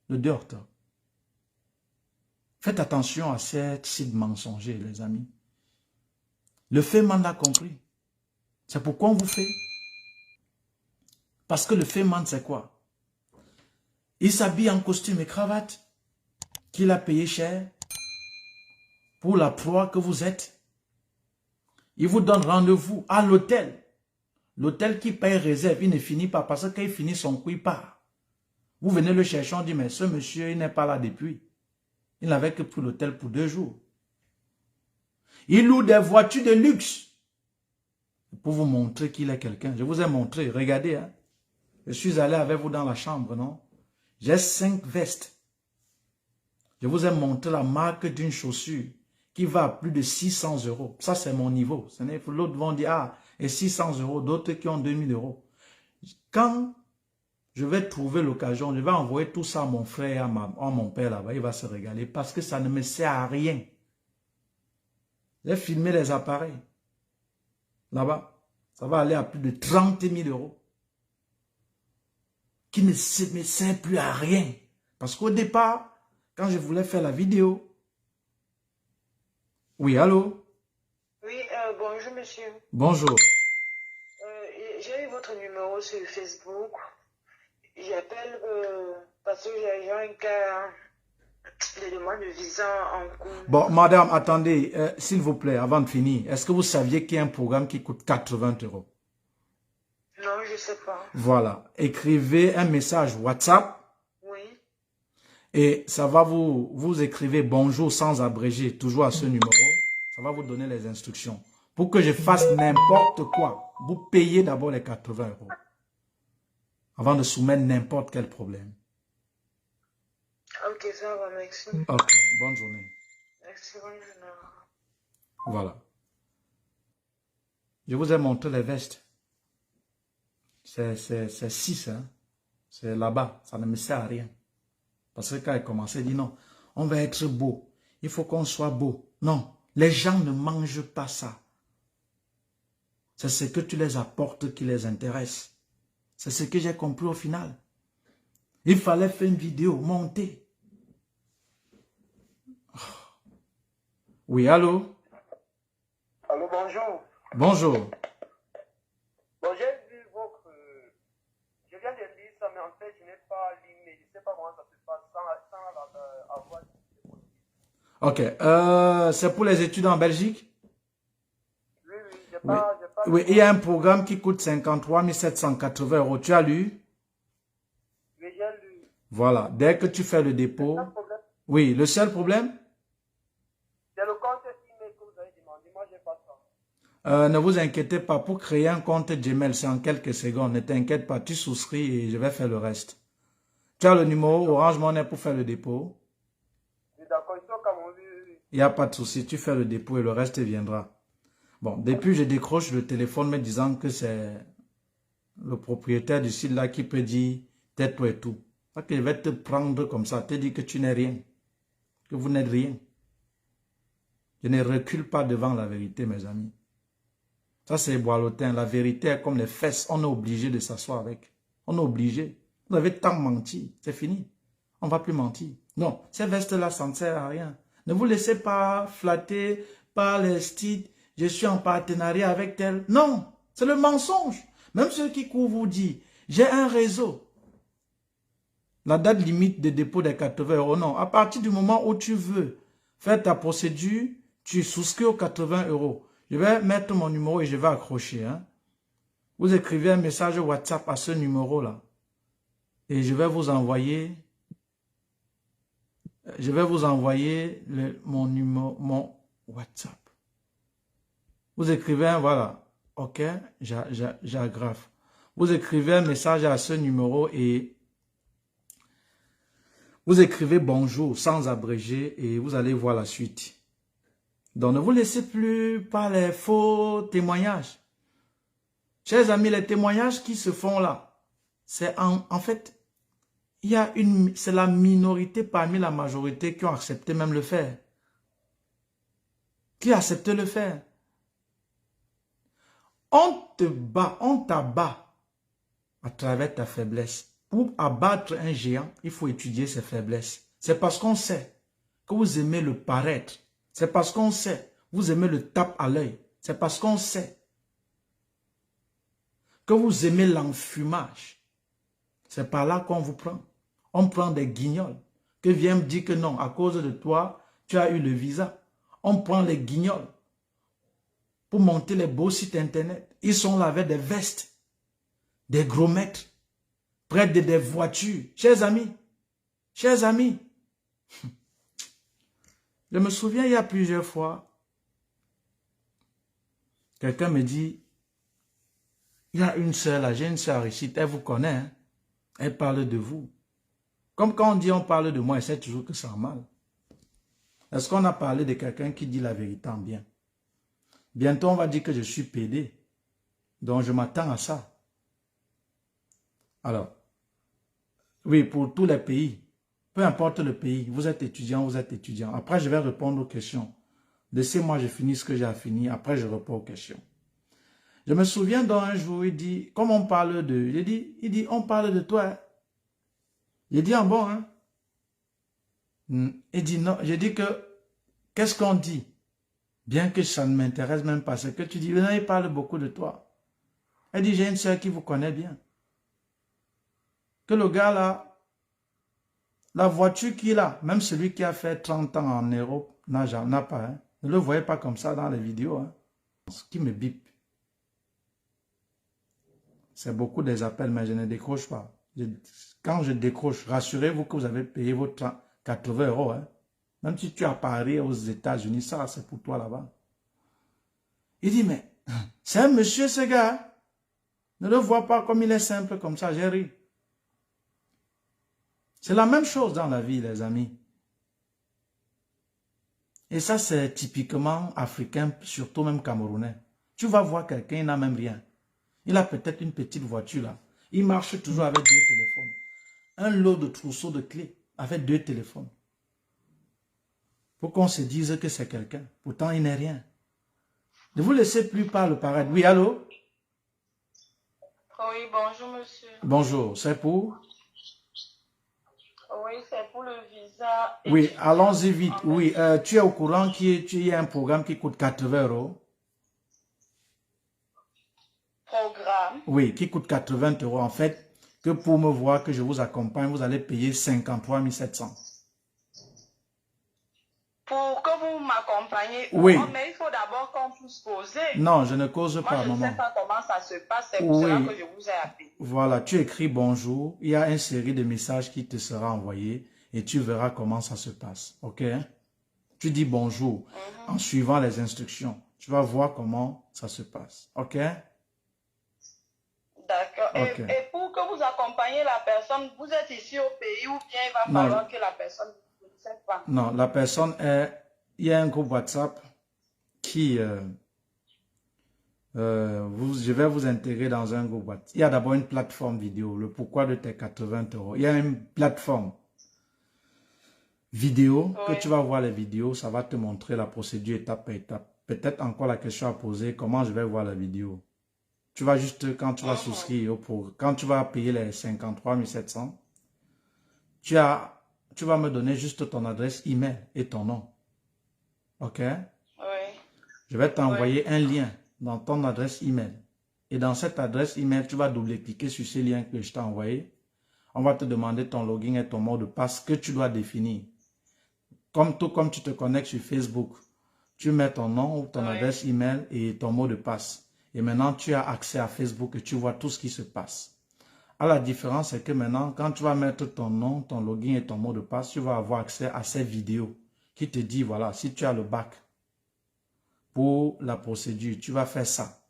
Le 2 octobre. Faites attention à ces sites mensongers, les amis. Le Féman l'a compris. C'est pourquoi on vous fait. Parce que le Féman, c'est quoi? Il s'habille en costume et cravate, qu'il a payé cher pour la proie que vous êtes. Il vous donne rendez-vous à l'hôtel. L'hôtel qui paye réserve, il ne finit pas parce qu'il finit son coup, il part. Vous venez le chercher, on dit, mais ce monsieur, il n'est pas là depuis. Il n'avait que pris l'hôtel pour 2 jours. Il loue des voitures de luxe pour vous montrer qu'il est quelqu'un. Je vous ai montré, regardez. Hein. Je suis allé avec vous dans la chambre, non? J'ai 5 vestes. Je vous ai montré la marque d'une chaussure qui va à plus de 600 euros. Ça, c'est mon niveau. L'autre vont dire, ah, et 600 euros, d'autres qui ont 2000 euros. Quand je vais trouver l'occasion, je vais envoyer tout ça à mon frère et à mon père là-bas. Il va se régaler parce que ça ne me sert à rien. J'ai filmé les appareils. Là-bas, ça va aller à plus de 30 000 euros. Qui ne me sert plus à rien. Parce qu'au départ, quand je voulais faire la vidéo... Oui, allô? Oui, bonjour monsieur. Bonjour. J'ai eu votre numéro sur Facebook. J'appelle parce que j'ai un cas de demande de visa en cours. Bon, madame, attendez, s'il vous plaît, avant de finir, est-ce que vous saviez qu'il y a un programme qui coûte 80 euros? Non, je ne sais pas. Voilà. Écrivez un message WhatsApp. Oui. Et ça va vous écrivez bonjour sans abréger, toujours à ce numéro. Ça va vous donner les instructions. Pour que je fasse n'importe quoi, vous payez d'abord les 80 euros. Avant de soumettre n'importe quel problème. Ok, ça va, merci. Ok, bonne journée. Merci, bonne journée. Voilà. Je vous ai montré les vestes. C'est 6, hein. C'est là-bas, ça ne me sert à rien. Parce que quand il commençait, il dit non, on va être beau. Il faut qu'on soit beau. Non, les gens ne mangent pas ça. C'est ce que tu les apportes qui les intéresse. C'est ce que j'ai compris au final. Il fallait faire une vidéo, monter. Oui, allô? Allô, bonjour. Bonjour. Bon, j'ai vu votre... je viens de lire ça, mais en fait, je n'ai pas lu, mais je ne sais pas comment ça se passe sans avoir... Ok, c'est pour les études en Belgique? Oui, j'ai Oui. pas... Oui, il y a un programme qui coûte 53 780 euros. Tu as lu? Oui, j'ai lu. Voilà, dès que tu fais le dépôt... Oui, le seul problème? C'est le compte email que vous avez demandé. Moi, je n'ai pas ça. Ne vous inquiétez pas, pour créer un compte Gmail, c'est en quelques secondes. Ne t'inquiète pas, tu souscris et je vais faire le reste. Tu as le numéro Orange Money pour faire le dépôt? Oui, d'accord, ils sont comme on veut. Il n'y a pas de souci, tu fais le dépôt et le reste viendra. Bon, depuis je décroche le téléphone me disant que c'est le propriétaire du site là qui peut dire tais-toi et tout. Parce qu'il va te prendre comme ça, te dire que tu n'es rien, que vous n'êtes rien. Je ne recule pas devant la vérité, mes amis. Ça, c'est boilotin. La vérité est comme les fesses. On est obligé de s'asseoir avec. On est obligé. Vous avez tant menti. C'est fini. On ne va plus mentir. Non, ces vestes-là, ça ne sert à rien. Ne vous laissez pas flatter par les sites. Je suis en partenariat avec tel. Non, c'est le mensonge. Même ceux qui courent vous disent, j'ai un réseau. La date limite de dépôt des 80 €. Non, à partir du moment où tu veux faire ta procédure, tu souscris aux 80 €. Je vais mettre mon numéro et je vais accrocher. Hein. Vous écrivez un message WhatsApp à ce numéro-là. Et je vais vous envoyer... mon WhatsApp. Vous écrivez, voilà. Ok, j'aggrafe. Vous écrivez un message à ce numéro et... Vous écrivez bonjour sans abréger et vous allez voir la suite. Donc ne vous laissez plus par les faux témoignages. Chers amis, les témoignages qui se font là, c'est en fait, c'est la minorité parmi la majorité qui ont accepté même le faire. Qui acceptent le faire. On te bat, on t'abat à travers ta faiblesse. Pour abattre un géant, il faut étudier ses faiblesses. C'est parce qu'on sait que vous aimez le paraître. C'est parce qu'on sait que vous aimez le tape à l'œil. C'est parce qu'on sait que vous aimez l'enfumage. C'est par là qu'on vous prend. On prend des guignols. Que vient me dire que non, à cause de toi, tu as eu le visa. On prend les guignols pour monter les beaux sites internet. Ils sont là avec des vestes, des gros mètres, près de des voitures. Chers amis, je me souviens il y a plusieurs fois, quelqu'un me dit, il y a une sœur là, j'ai une sœur ici, elle vous connaît, hein? Elle parle de vous. Comme quand on dit on parle de moi, elle sait toujours que c'est en mal. Est-ce qu'on a parlé de quelqu'un qui dit la vérité en bien? Bientôt on va dire que je suis pédé. Donc je m'attends à ça. Alors, oui, pour tous les pays, peu importe le pays, vous êtes étudiant, vous êtes étudiant. Après, je vais répondre aux questions. Laissez-moi, je finis ce que j'ai à finir. Après, je réponds aux questions. Je me souviens d'un jour, il dit, comme on parle de... Il dit, on parle de toi. Hein? J'ai dit, ah bon, hein? Il dit, non. J'ai dit que, qu'est-ce qu'on dit? Bien que ça ne m'intéresse même pas. C'est que tu dis, non, il parle beaucoup de toi. Elle dit, j'ai une soeur qui vous connaît bien. Que le gars là, la voiture qu'il a, même celui qui a fait 30 ans en Europe, n'a pas. Hein? Ne le voyez pas comme ça dans les vidéos. Hein? Ce qui me bip. C'est beaucoup des appels, mais je ne décroche pas. Quand je décroche, rassurez-vous que vous avez payé votre 80 €. Hein? Même si tu as Paris aux États-Unis, ça c'est pour toi là-bas. Il dit, mais c'est un monsieur ce gars. Ne le vois pas comme il est simple comme ça, j'ai ri. C'est la même chose dans la vie, les amis. Et ça, c'est typiquement africain, surtout même camerounais. Tu vas voir quelqu'un, il n'a même rien. Il a peut-être une petite voiture là. Il marche toujours avec 2 téléphones. Un lot de trousseaux de clés avec 2 téléphones. Pour qu'on se dise que c'est quelqu'un. Pourtant, il n'est rien. Ne vous laissez plus pas le paraître. Oui, allô? Oui, bonjour monsieur. Bonjour, c'est pour? Oui, c'est pour le visa. Oui, allons-y vite. Oui, tu es au courant qu'il y a un programme qui coûte 80 €? Programme. Oui, qui coûte 80 € en fait, que pour me voir que je vous accompagne, vous allez payer 53 700. Pour que vous m'accompagniez, oui. Mais il faut d'abord qu'on puisse poser. Non, je ne cause Moi, pas, je maman. ne sais pas comment ça se passe, c'est pour cela que je vous ai appelé. Voilà, tu écris bonjour, il y a une série de messages qui te sera envoyé et tu verras comment ça se passe, ok? Tu dis bonjour en suivant les instructions. Tu vas voir comment ça se passe, ok? D'accord. Okay. Et pour que vous accompagniez la personne, vous êtes ici au pays ou bien il va falloir que la personne... Non, la personne est il y a un groupe WhatsApp qui... je vais vous intégrer dans un groupe WhatsApp. Il y a d'abord une plateforme vidéo, le pourquoi de tes 80 €. Il y a une plateforme vidéo que tu vas voir les vidéos, ça va te montrer la procédure étape par étape. Peut-être encore la question à poser, comment je vais voir la vidéo? Tu vas juste, quand tu vas souscrire, quand tu vas payer les 53 700, tu vas me donner juste ton adresse email et ton nom. Ok? Je vais t'envoyer un lien dans ton adresse email. Et dans cette adresse email, tu vas double-cliquer sur ce lien que je t'ai envoyé. On va te demander ton login et ton mot de passe que tu dois définir. Tout comme tu te connectes sur Facebook, tu mets ton nom ou ton adresse email et ton mot de passe. Et maintenant, tu as accès à Facebook et tu vois tout ce qui se passe. À la différence, c'est que maintenant, quand tu vas mettre ton nom, ton login et ton mot de passe, tu vas avoir accès à ces vidéos qui te disent, voilà, si tu as le bac pour la procédure, tu vas faire ça.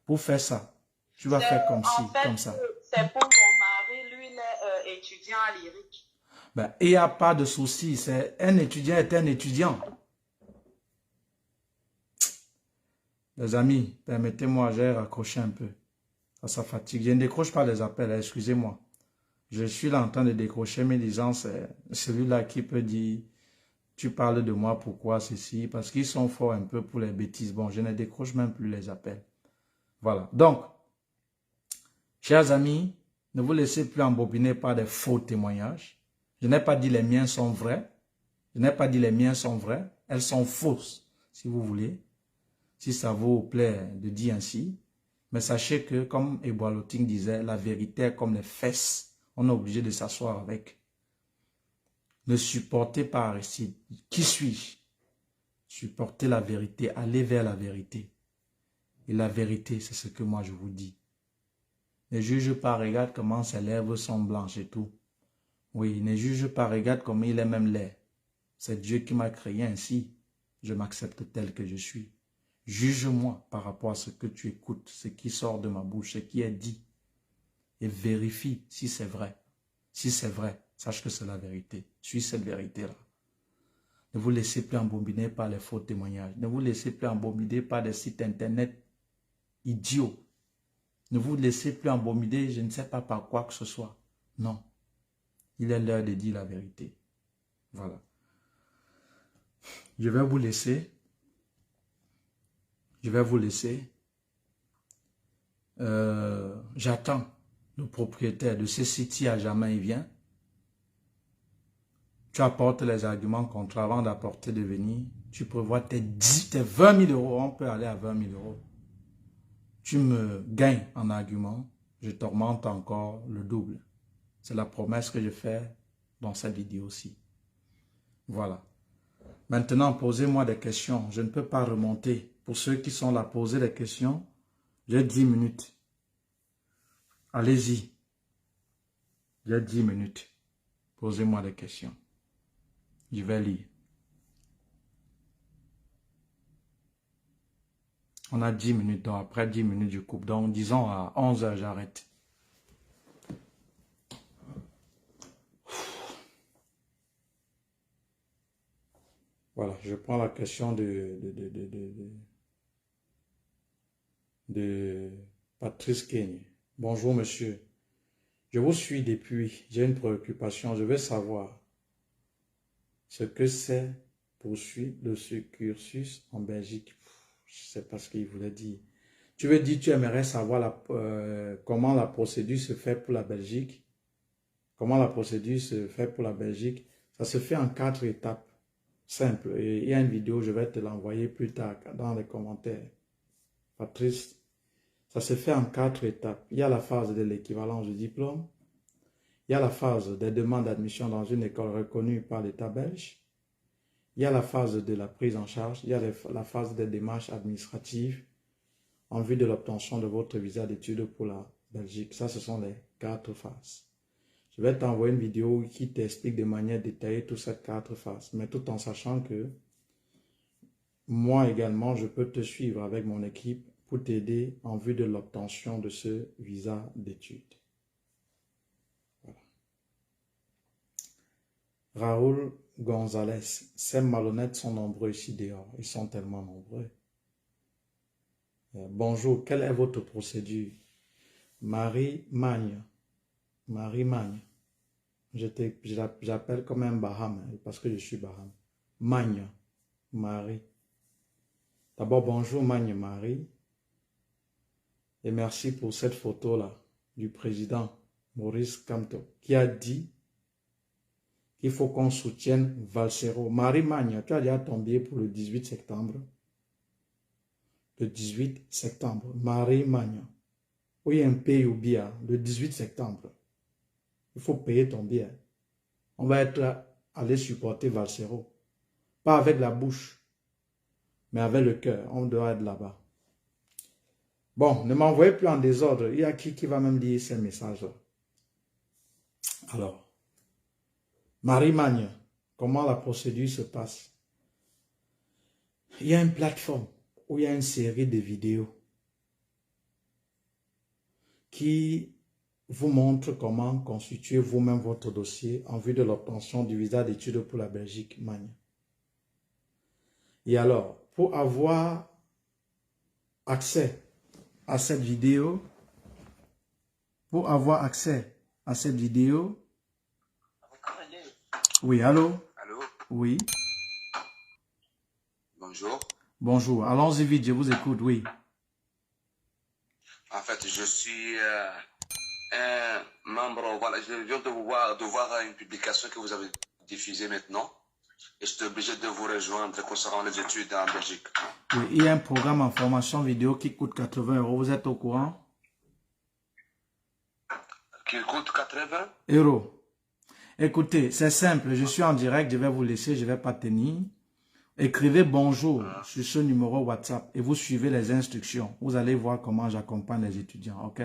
Pour faire ça, tu vas faire comme ci, comme ça. C'est pour mon mari, lui, il est étudiant à l'IRIC. Ben, il n'y a pas de souci, c'est un étudiant est un étudiant. Les amis, permettez-moi, j'ai raccroché un peu. Ça fatigue. Je ne décroche pas les appels, excusez-moi. Je suis là en train de décrocher mes disant, c'est celui-là qui peut dire, tu parles de moi, pourquoi ceci, parce qu'ils sont forts un peu pour les bêtises. Bon, je ne décroche même plus les appels. Voilà. Donc, chers amis, ne vous laissez plus embobiner par des faux témoignages. Je n'ai pas dit les miens sont vrais. Je n'ai pas dit les miens sont vrais. Elles sont fausses, si vous voulez. Si ça vous plaît de dire ainsi. Mais sachez que, comme Eboaloting disait, la vérité est comme les fesses. On est obligé de s'asseoir avec. Ne supportez pas Aristide. Qui suis-je? Supportez la vérité. Allez vers la vérité. Et la vérité, c'est ce que moi je vous dis. Ne juge pas, regarde comment ses lèvres sont blanches et tout. Oui, ne juge pas, regarde comment il est même laid. C'est Dieu qui m'a créé ainsi. Je m'accepte tel que je suis. Juge-moi par rapport à ce que tu écoutes, ce qui sort de ma bouche, ce qui est dit. Et vérifie si c'est vrai. Si c'est vrai, sache que c'est la vérité. Suis cette vérité-là. Ne vous laissez plus embobiner par les faux témoignages. Ne vous laissez plus embobiner par des sites internet idiots. Ne vous laissez plus embobiner, je ne sais pas par quoi que ce soit. Non. Il est l'heure de dire la vérité. Voilà. Je vais vous laisser. Je vais vous laisser. J'attends le propriétaire de ce site à jamais il vient. Tu apportes les arguments contre avant d'apporter de venir. Tu prévois tes 20 000 €. On peut aller à 20 000 €. Tu me gagnes en argument. Je t'augmente encore le double. C'est la promesse que je fais dans cette vidéo-ci. Voilà. Maintenant, posez-moi des questions. Je ne peux pas remonter. Pour ceux qui sont là, posez des questions. J'ai 10 minutes. Allez-y. J'ai 10 minutes. Posez-moi des questions. Je vais lire. On a 10 minutes. Donc après 10 minutes, je coupe. Donc disons à 11 h, j'arrête. Voilà, je prends la question de Patrice Kenya. Bonjour monsieur, je vous suis depuis, j'ai une préoccupation, je veux savoir ce que c'est poursuivre ce cursus en Belgique. Je ne sais pas ce qu'il voulait dire. Tu veux dire, tu aimerais savoir comment la procédure se fait pour la Belgique? Comment la procédure se fait pour la Belgique? Ça se fait en 4 étapes. Simple. Et il y a une vidéo, je vais te l'envoyer plus tard dans les commentaires. Patrice, ça se fait en 4 étapes. Il y a la phase de l'équivalence du diplôme. Il y a la phase des demandes d'admission dans une école reconnue par l'État belge. Il y a la phase de la prise en charge. Il y a la phase des démarches administratives en vue de l'obtention de votre visa d'études pour la Belgique. Ça, ce sont les 4 phases. Je vais t'envoyer une vidéo qui t'explique de manière détaillée toutes ces 4 phases, mais tout en sachant que moi également, je peux te suivre avec mon équipe pour t'aider en vue de l'obtention de ce visa d'études. Voilà. Raoul Gonzalez. Ces malhonnêtes sont nombreux ici dehors. Ils sont tellement nombreux. Bonjour, quelle est votre procédure? Marie Magne. Marie Magne. J'appelle comme un Baham, parce que je suis Baham. Magne. Marie. D'abord, bonjour Magne Marie. Et merci pour cette photo-là du président Maurice Kamto qui a dit qu'il faut qu'on soutienne Valsero. Marie Magne, tu as déjà ton billet pour le 18 septembre. Le 18 septembre. Marie Magne. Oui, un pays ou bien le 18 septembre. Il faut payer ton billet. On va être allé supporter Valsero. Pas avec la bouche, mais avec le cœur. On doit être là-bas. Bon, ne m'envoyez plus en désordre. Il y a qui va même lire ces messages-là. Alors, Marie Magne, comment la procédure se passe? Il y a une plateforme où il y a une série de vidéos qui vous montre comment constituer vous-même votre dossier en vue de l'obtention du visa d'études pour la Belgique, Magne. Et alors, pour avoir accès à cette vidéo, oui, allô? Allô? Oui. Bonjour. Bonjour, allons-y vite, je vous écoute, oui. En fait, je suis un membre, voilà, je viens de voir une publication que vous avez diffusée maintenant. Et je suis obligé de vous rejoindre concernant les études en Belgique. Oui, il y a un programme en formation vidéo qui coûte 80 €, vous êtes au courant? Qui coûte 80 euros. Écoutez, c'est simple, je suis en direct, je vais vous laisser, je ne vais pas tenir. Écrivez bonjour sur ce numéro WhatsApp et vous suivez les instructions. Vous allez voir comment j'accompagne les étudiants, ok?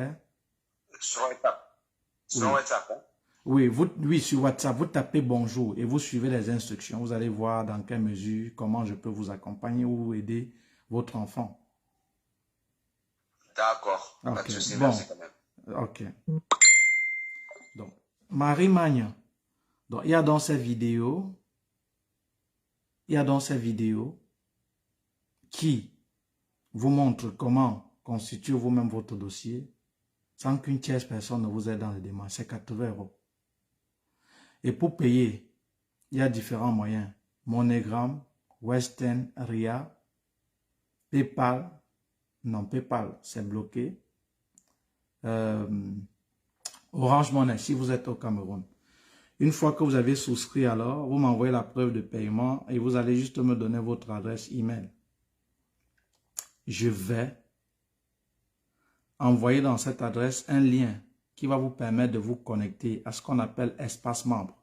Sur WhatsApp. Sur Oui. WhatsApp, hein? Oui, sur WhatsApp, vous tapez bonjour et vous suivez les instructions. Vous allez voir dans quelle mesure, comment je peux vous accompagner ou vous aider votre enfant. D'accord. Ok, Pas de souci, bon. merci quand même. Ok. Donc, Marie Magne. Donc, il y a dans ces vidéos qui vous montre comment constituer vous-même votre dossier sans qu'une tierce personne ne vous aide dans les démarches. C'est 80 €. Et pour payer, il y a différents moyens. MoneyGram, Western, RIA, PayPal. Non, PayPal, c'est bloqué. Orange Money, si vous êtes au Cameroun. Une fois que vous avez souscrit alors, vous m'envoyez la preuve de paiement et vous allez juste me donner votre adresse email. Je vais envoyer dans cette adresse un lien qui va vous permettre de vous connecter à ce qu'on appelle espace membre.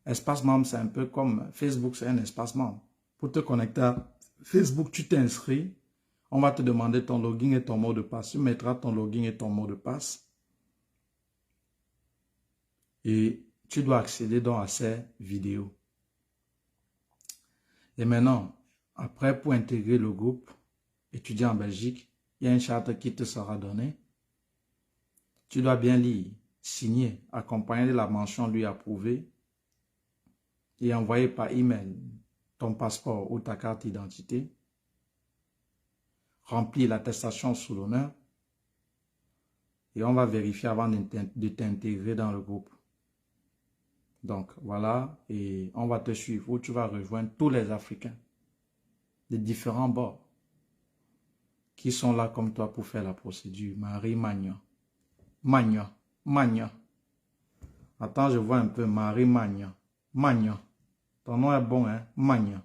Espace membre, c'est un peu comme Facebook, c'est un espace membre. Pour te connecter à Facebook, tu t'inscris. On va te demander ton login et ton mot de passe. Tu mettras ton login et ton mot de passe. Et tu dois accéder donc à ces vidéos. Et maintenant, après, pour intégrer le groupe étudiant en Belgique, il y a une charte qui te sera donnée. Tu dois bien lire, signer, accompagner de la mention lui approuvée et envoyer par email ton passeport ou ta carte d'identité. Remplir l'attestation sous l'honneur et on va vérifier avant de t'intégrer dans le groupe. Donc voilà, et on va te suivre où tu vas rejoindre tous les Africains de différents bords qui sont là comme toi pour faire la procédure. Marie Magna. Magna. Magna. Attends, je vois un peu. Marie Magna. Magna. Ton nom est bon, hein? Magna.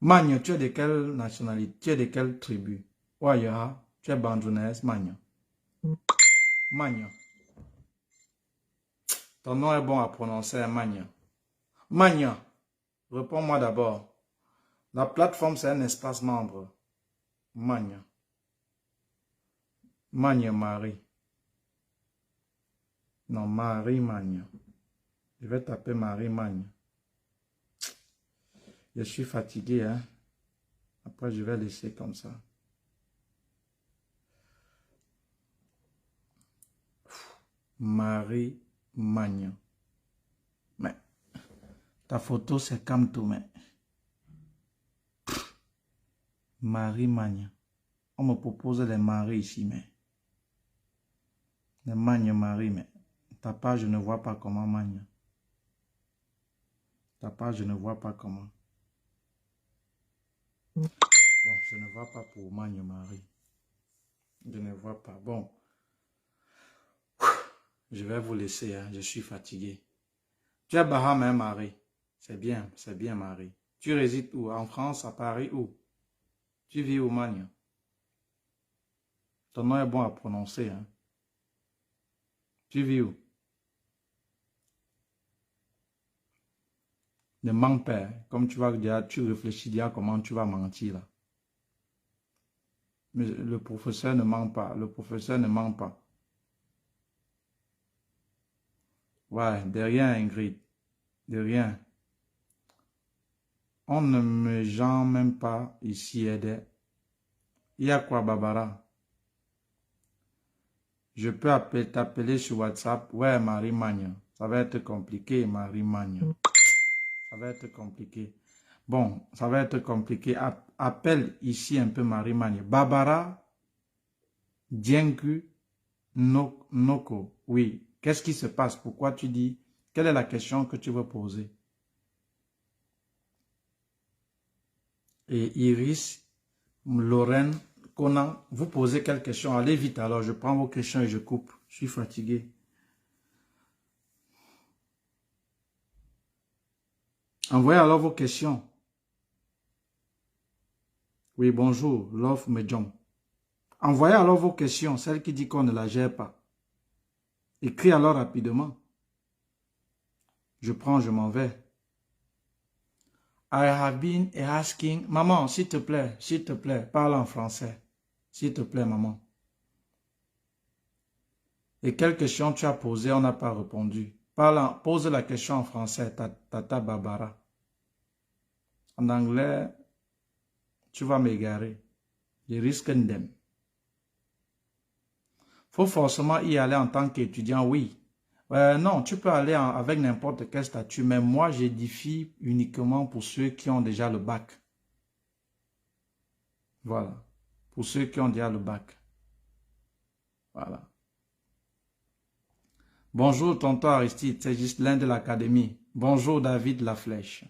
Magna, tu es de quelle nationalité? Tu es de quelle tribu? Ouaya, tu es bandounaise, Magna. Magna. Ton nom est bon à prononcer, Magna. Magna. Réponds-moi d'abord. La plateforme, c'est un espace membre. Magna. Magna Marie. Non, Marie Magna. Je vais taper Marie Magna. Je suis fatigué, hein. Après, je vais laisser comme ça. Marie Magna. Mais, Ta photo, c'est comme tout, mais... Marie Magne. On me propose les maris ici, mais... Les Magne Marie, mais... Ta page, je ne vois pas comment Magne. Ta page, je ne vois pas comment. Bon, je ne vois pas pour Magne Marie. Je ne vois pas. Bon. Je vais vous laisser, hein. Je suis fatigué. Tu es Baham, hein, Marie? C'est bien, Marie. Tu résides où? En France, à Paris, où? Tu vis où, Magne? Ton nom est bon à prononcer, hein. Tu vis où? Ne mens pas, hein. Comme tu vas dire, tu réfléchis déjà comment tu vas mentir, là. Mais le professeur ne ment pas, le professeur ne ment pas. Ouais, de rien, Ingrid, de rien. On ne me gêne même pas ici, aider. Il y a quoi, Barbara? Je peux t'appeler sur WhatsApp. Ouais, Marie Magne. Ça va être compliqué, Marie Magne. Ça va être compliqué. Bon, ça va être compliqué. Appelle ici un peu Marie Magne. Barbara Dienku Noko. Oui. Qu'est-ce qui se passe? Pourquoi tu dis? Quelle est la question que tu veux poser? Et Iris, Lorraine, Conan, vous posez quelle question? Allez vite alors, je prends vos questions et je coupe. Je suis fatigué. Envoyez alors vos questions. Oui, bonjour, Love Medjon. Envoyez alors vos questions, celle qui dit qu'on ne la gère pas. Écris alors rapidement. Je prends, je m'en vais. I have been asking... Maman, s'il te plaît, parle en français. S'il te plaît, maman. Et quelle question tu as posée, on n'a pas répondu. Pose la question en français, Tata Barbara. En anglais, tu vas m'égarer. Je risque d'aimer. Faut forcément y aller en tant qu'étudiant, oui. Non, tu peux aller avec n'importe quel statut, mais moi, j'édifie uniquement pour ceux qui ont déjà le bac. Voilà. Pour ceux qui ont déjà le bac. Voilà. Bonjour, tonton Aristide, c'est Ghislain de l'académie. Bonjour, David Laflèche.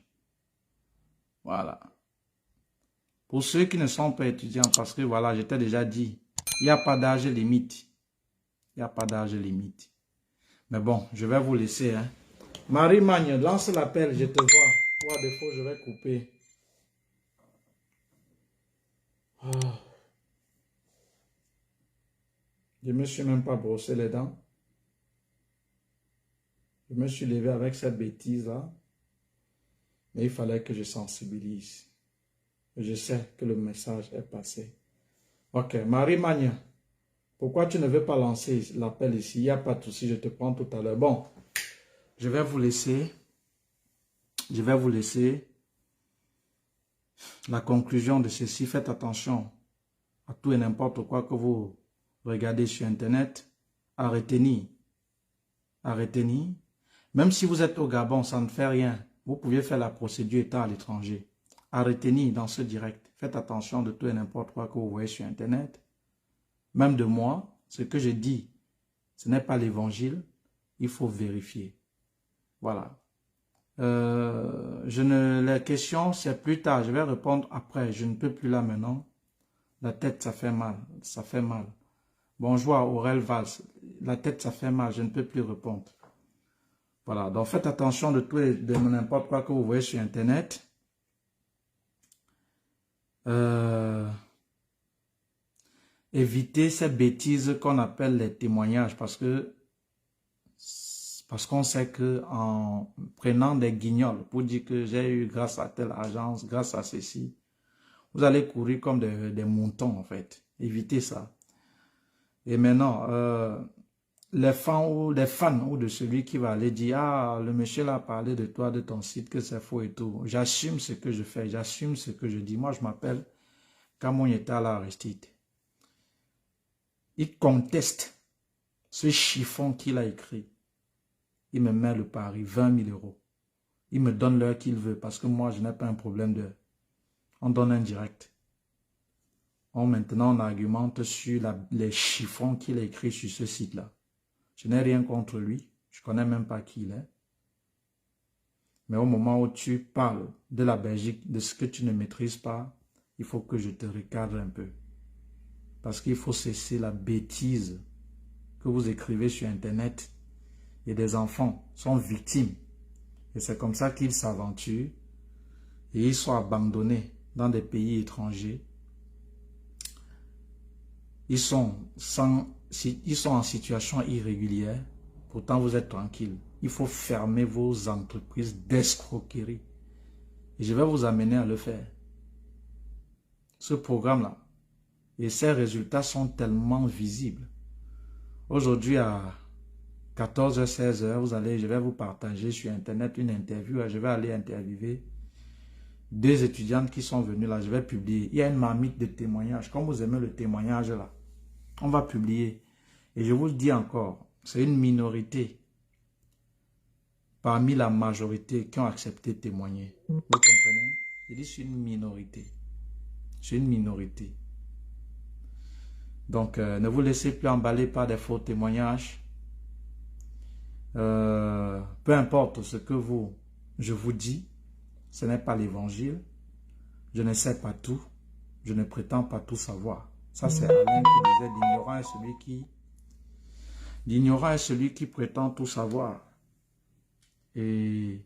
Voilà. Pour ceux qui ne sont pas étudiants, parce que voilà, je t'ai déjà dit, il n'y a pas d'âge limite. Il n'y a pas d'âge limite. Mais bon, je vais vous laisser. Hein. Marie Magne, lance l'appel, je te vois. Ou à défaut, je vais couper. Oh. Je ne me suis même pas brossé les dents. Je me suis levé avec cette bêtise-là. Mais il fallait que je sensibilise. Je sais que le message est passé. Ok, Marie Magne, pourquoi tu ne veux pas lancer l'appel ici? Il n'y a pas de souci, je te prends tout à l'heure. Bon, je vais vous laisser. Je vais vous laisser. La conclusion de ceci, faites attention à tout et n'importe quoi que vous regardez sur Internet. À retenir. À retenir. Même si vous êtes au Gabon, ça ne fait rien. Vous pouvez faire la procédure étant à l'étranger. À retenir dans ce direct. Faites attention de tout et n'importe quoi que vous voyez sur Internet. Même de moi, ce que je dis, ce n'est pas l'évangile. Il faut vérifier. Voilà. Les questions, c'est plus tard. Je vais répondre après. Je ne peux plus là maintenant. La tête, ça fait mal. Ça fait mal. Bonjour Aurel Valls. La tête, ça fait mal. Je ne peux plus répondre. Voilà. Donc, faites attention de tout et de n'importe quoi que vous voyez sur Internet. Évitez ces bêtises qu'on appelle les témoignages parce qu'on sait que en prenant des guignols pour dire que j'ai eu grâce à telle agence, grâce à ceci, vous allez courir comme des moutons en fait. Évitez ça. Et maintenant, les fans ou de celui qui va aller dire « Ah, le monsieur là a parlé de toi, de ton site, que c'est faux et tout. » J'assume ce que je fais, j'assume ce que je dis. Moi, je m'appelle Kamonyetala Aristide. Il conteste ce chiffon qu'il a écrit. Il me met le pari, 20 000 €. Il me donne l'heure qu'il veut parce que moi, je n'ai pas un problème d'heure. On donne un direct. Maintenant, on argumente sur les chiffons qu'il a écrits sur ce site-là. Je n'ai rien contre lui. Je ne connais même pas qui il est. Mais au moment où tu parles de la Belgique, de ce que tu ne maîtrises pas, il faut que je te recadre un peu. Parce qu'il faut cesser la bêtise que vous écrivez sur Internet. Et des enfants sont victimes. Et c'est comme ça qu'ils s'aventurent. Et ils sont abandonnés dans des pays étrangers. Ils sont en situation irrégulière. Pourtant, vous êtes tranquille. Il faut fermer vos entreprises d'escroquerie. Et je vais vous amener à le faire. Ce programme-là. Et ces résultats sont tellement visibles. Aujourd'hui, à 14h, 16h, je vais vous partager sur Internet une interview. Je vais aller interviewer 2 étudiantes qui sont venues là. Je vais publier. Il y a une marmite de témoignages. Comme vous aimez le témoignage là, on va publier. Et je vous le dis encore, c'est une minorité parmi la majorité qui ont accepté de témoigner. Vous comprenez? Je dis c'est une minorité. C'est une minorité. Donc, ne vous laissez plus emballer par des faux témoignages. Peu importe ce que je vous dis, ce n'est pas l'évangile. Je ne sais pas tout. Je ne prétends pas tout savoir. Ça, c'est Alain qui disait, l'ignorant est celui qui prétend tout savoir. Et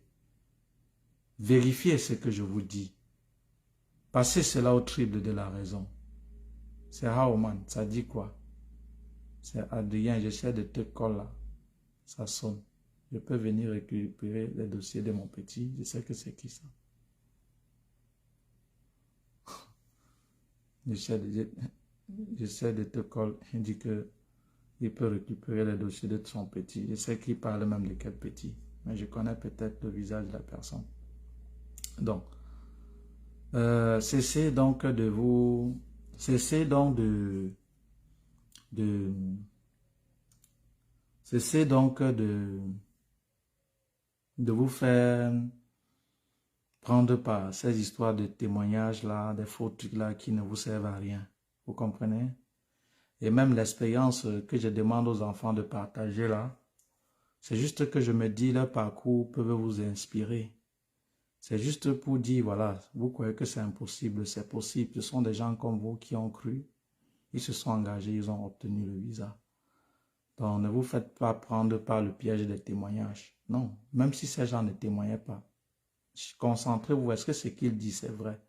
vérifiez ce que je vous dis. Passez cela au triple de la raison. C'est Haoman, ça dit quoi? C'est Adrien, j'essaie de te coller là. Ça sonne. Je peux venir récupérer les dossiers de mon petit. Je sais que c'est qui ça. J'essaie de te coller. Il dit que il peut récupérer les dossiers de son petit. Je sais qu'il parle même de quel petit. Mais je connais peut-être le visage de la personne. Donc, cessez donc de vous... Cessez donc de vous faire prendre par ces histoires de témoignages là, des faux trucs là qui ne vous servent à rien. Vous comprenez? Et même l'expérience que je demande aux enfants de partager là, c'est juste que je me dis leur parcours peut vous inspirer. C'est juste pour dire, voilà, vous croyez que c'est impossible, c'est possible. Ce sont des gens comme vous qui ont cru, ils se sont engagés, ils ont obtenu le visa. Donc, ne vous faites pas prendre par le piège des témoignages. Non, même si ces gens ne témoignaient pas. Concentrez-vous, est-ce que ce qu'ils disent c'est vrai?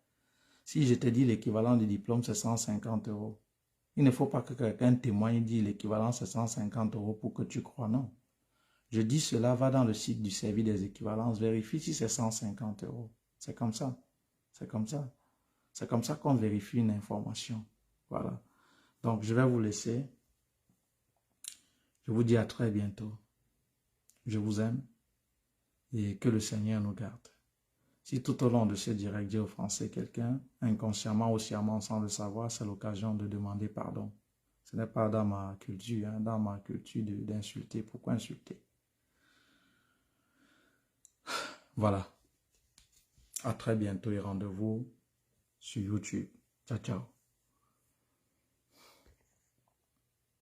Si je te dis l'équivalent du diplôme, c'est 150 €. Il ne faut pas que quelqu'un témoigne et dise l'équivalent, c'est 150 € pour que tu crois, non. Je dis cela, va dans le site du service des équivalences, vérifie si c'est 150 €. C'est comme ça. C'est comme ça. C'est comme ça qu'on vérifie une information. Voilà. Donc, je vais vous laisser. Je vous dis à très bientôt. Je vous aime et que le Seigneur nous garde. Si tout au long de ce direct, j'ai offensé quelqu'un, inconsciemment ou sciemment sans le savoir, c'est l'occasion de demander pardon. Ce n'est pas dans ma culture, hein, dans ma culture d'insulter. Pourquoi insulter? Voilà. À très bientôt et rendez-vous sur YouTube. Ciao, ciao.